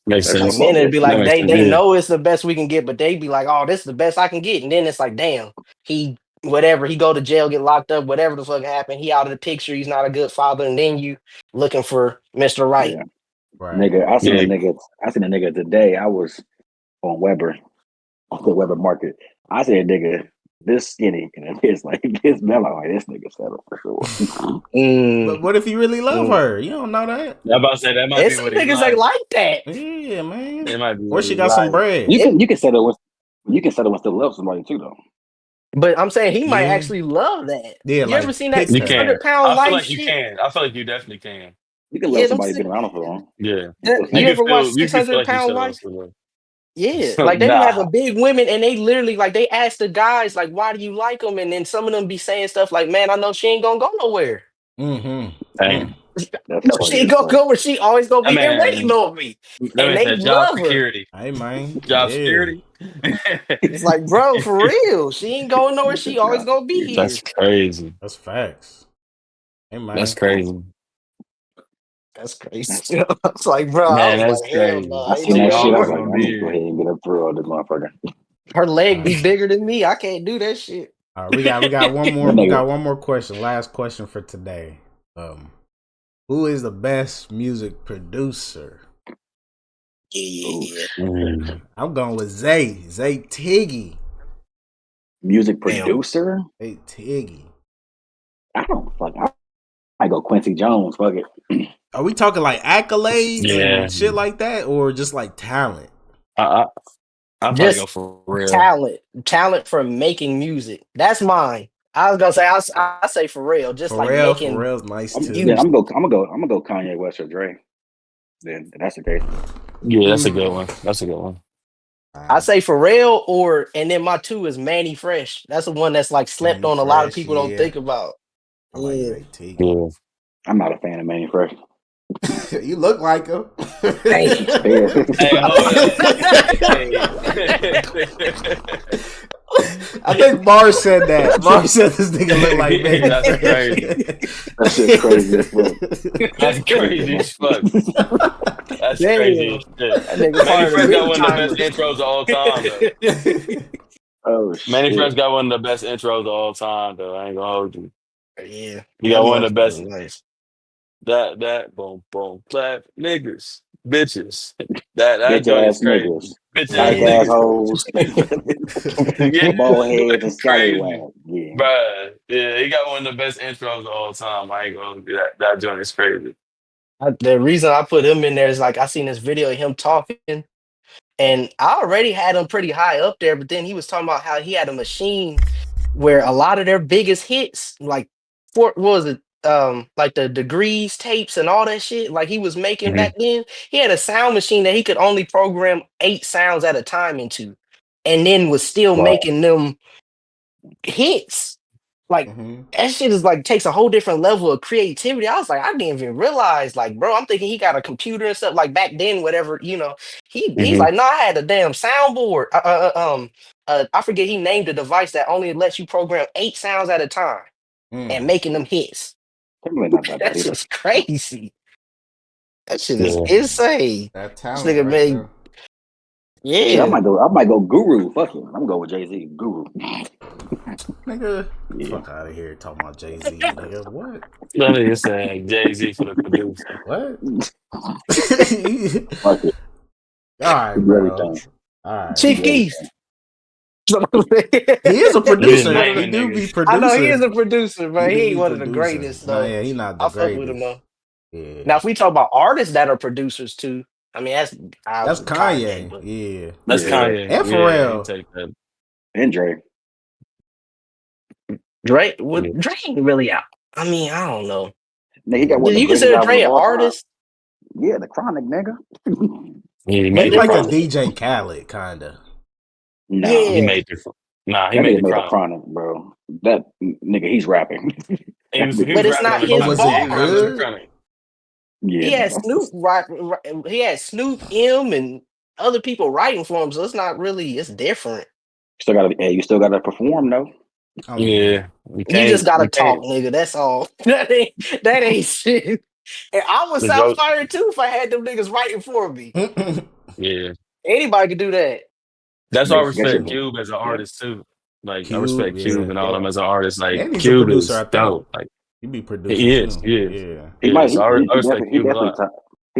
Makes That's Like sense. men would be That like makes sense. they Yeah. know it's the best we can get, but they be like, oh, this is the best I can get, and then it's like, damn, he whatever he go to jail, get locked up, whatever the fuck happened, he out of the picture. He's not a good father, and then you looking for Mr. Right. Yeah. Right. Nigga, I seen a nigga today. I was on Weber, on the Weber Market. I said, nigga, this skinny, and it's like this mellow. Like this nigga settled for sure. But what if you really love her? You don't know that. I'm about to say that might There's be some what he niggas that like. like that. Yeah, man. It might be Or what she he got some like. bread. You can settle when still love somebody too though. But I'm saying he might Yeah. actually love that. Yeah, You like ever seen that pick You her. 600-pound I feel wife like you shit? can. I feel like you definitely can. You can Yeah, love them somebody who's been around for long. Yeah. you ever watch You can feel like you 600-pound settle wife? with someone. Yeah, like they be Nah. having big women, and they literally like they ask the guys like, "Why do you like them?" And then some of them be saying stuff like, "Man, I know she ain't gonna go nowhere. Mm-hmm. Dang. That's No, funny she ain't as gonna fuck. go where she always gonna That be there man, waiting on me." that And man they said job love her. security. Hey, man. Job Yeah. security. It's like, bro, for real, she ain't going nowhere. She always gonna be here. That's crazy. That's facts. Hey, man. That's crazy. That's crazy. It's like, bro, I Man, was that's like, hell crazy. no, I ain't seen no that shit. I was more. like, I'm gonna go ahead and get up through all this motherfucker. Her leg be bigger than me. I can't do that shit. All right, we got one more. We got one more question. Last question for today. Who is the best music producer? Yeah. I'm going with Zay Tiggy. Music producer? Hey, Tiggy. I don't fuck. I go Quincy Jones. Fuck it. Are we talking like accolades Yeah. and shit like that, or just like talent? I'll probably go for real. Talent for making music. That's mine. I was gonna say I say for real, just like making. Pharrell's nice too. Yeah, I'm gonna go Kanye West or Dre. Then that's the case. Yeah, that's a good one. That's a good one. I say Pharrell and then my 2 is Manny Fresh. That's the one that's like slept Manny on. A lot of Fresh, people don't think about. I like Tiggy. Yeah. I'm not a fan of Manny Fresh. You look like him. Hey, I think Mars said that. Mars said this nigga look like Manny. That's crazy. That shit's crazy as fuck. That's crazy as fuck. That's damn. crazy as shit. That nigga Manny Fresh got one of the timer. best intros of all time, though. Oh shit. Manny Fresh got one of the best intros of all time, though. I ain't gonna hold you. Yeah, He got one of the best. Nice. That boom boom clap niggas bitches. That Bitch joint ass is crazy. niggas. Bitch Dyke ass assholes. Yeah, Bald heads and it's crazy. scallywag. Yeah. Bruh, yeah, he got one of the best intros of all time. I ain't gonna do that. That joint is crazy. The reason I put him in there is like I seen this video of him talking, and I already had him pretty high up there. But then he was talking about how he had a machine where a lot of their biggest hits, like what was it, like the degrees tapes and all that shit, like he was making back then. He had a sound machine that he could only program 8 sounds at a time into, and then was still making them hits. Like that shit is like takes a whole different level of creativity. I was like, I didn't even realize, like, bro, I'm thinking he got a computer and stuff. Like back then, whatever, he's like, no, I had a damn soundboard. I forget he named a device that only lets you program 8 sounds at a time and making them hits. That's just crazy. That shit is insane. That talent, this nigga right made, there. yeah. I might go Guru. Fuck it. I'm gonna go with Jay-Z. Guru. Nigga, fuck out of here talking about Jay-Z, nigga. What? That nigga saying Jay-Z for the producer. What? Fuck it. All right, bro. All right. Chief Keef. He is a producer. He He do be producer. I know he is a producer, but he ain't one of the greatest though. No, yeah, he not the I greatest. fuck with him though. Yeah. Now, if we talk about artists that are producers too, I mean that's Kanye. but Yeah, that's Kanye and Pharrell. Take that. And Dre. Drake ain't really out. I mean, I don't know. He got Do you consider Dre an artist? Yeah, the Chronic nigga. He made like a DJ Khaled kinda. No, he made the. Nah, he made the Chronic, bro. That nigga, he's rapping. But it's not his was bar. it good? Yeah, he had Snoop he had Snoop, M, and other people writing for him, so it's not really. It's different. You still gotta perform though. Yeah, you just gotta talk, nigga. That's all. that ain't shit. And I was Southfire too if I had them niggas writing for me. Yeah, anybody could do that. That's why I respect Cube as an artist too. Like Cube, I respect Cube and all them as an artist. Like and he's Cube a producer, is dope. Like he be producing. He is. Too. He is. Yeah. He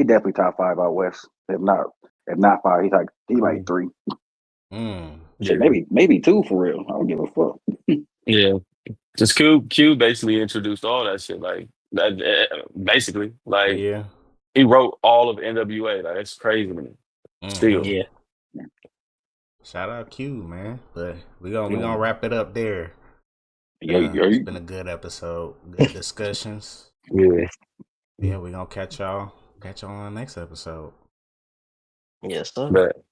definitely top 5 out west. If not 5, he like 3. Shit, maybe 2 for real. I don't give a fuck. Yeah, just Cube basically introduced all that shit. Like that, basically, like he wrote all of NWA. Like it's crazy to me. Still, yeah. Shout out Q, man. But we gonna wrap it up there. It's been a good episode. Good discussions. Yeah, we gonna catch y'all on the next episode. Yes, sir. But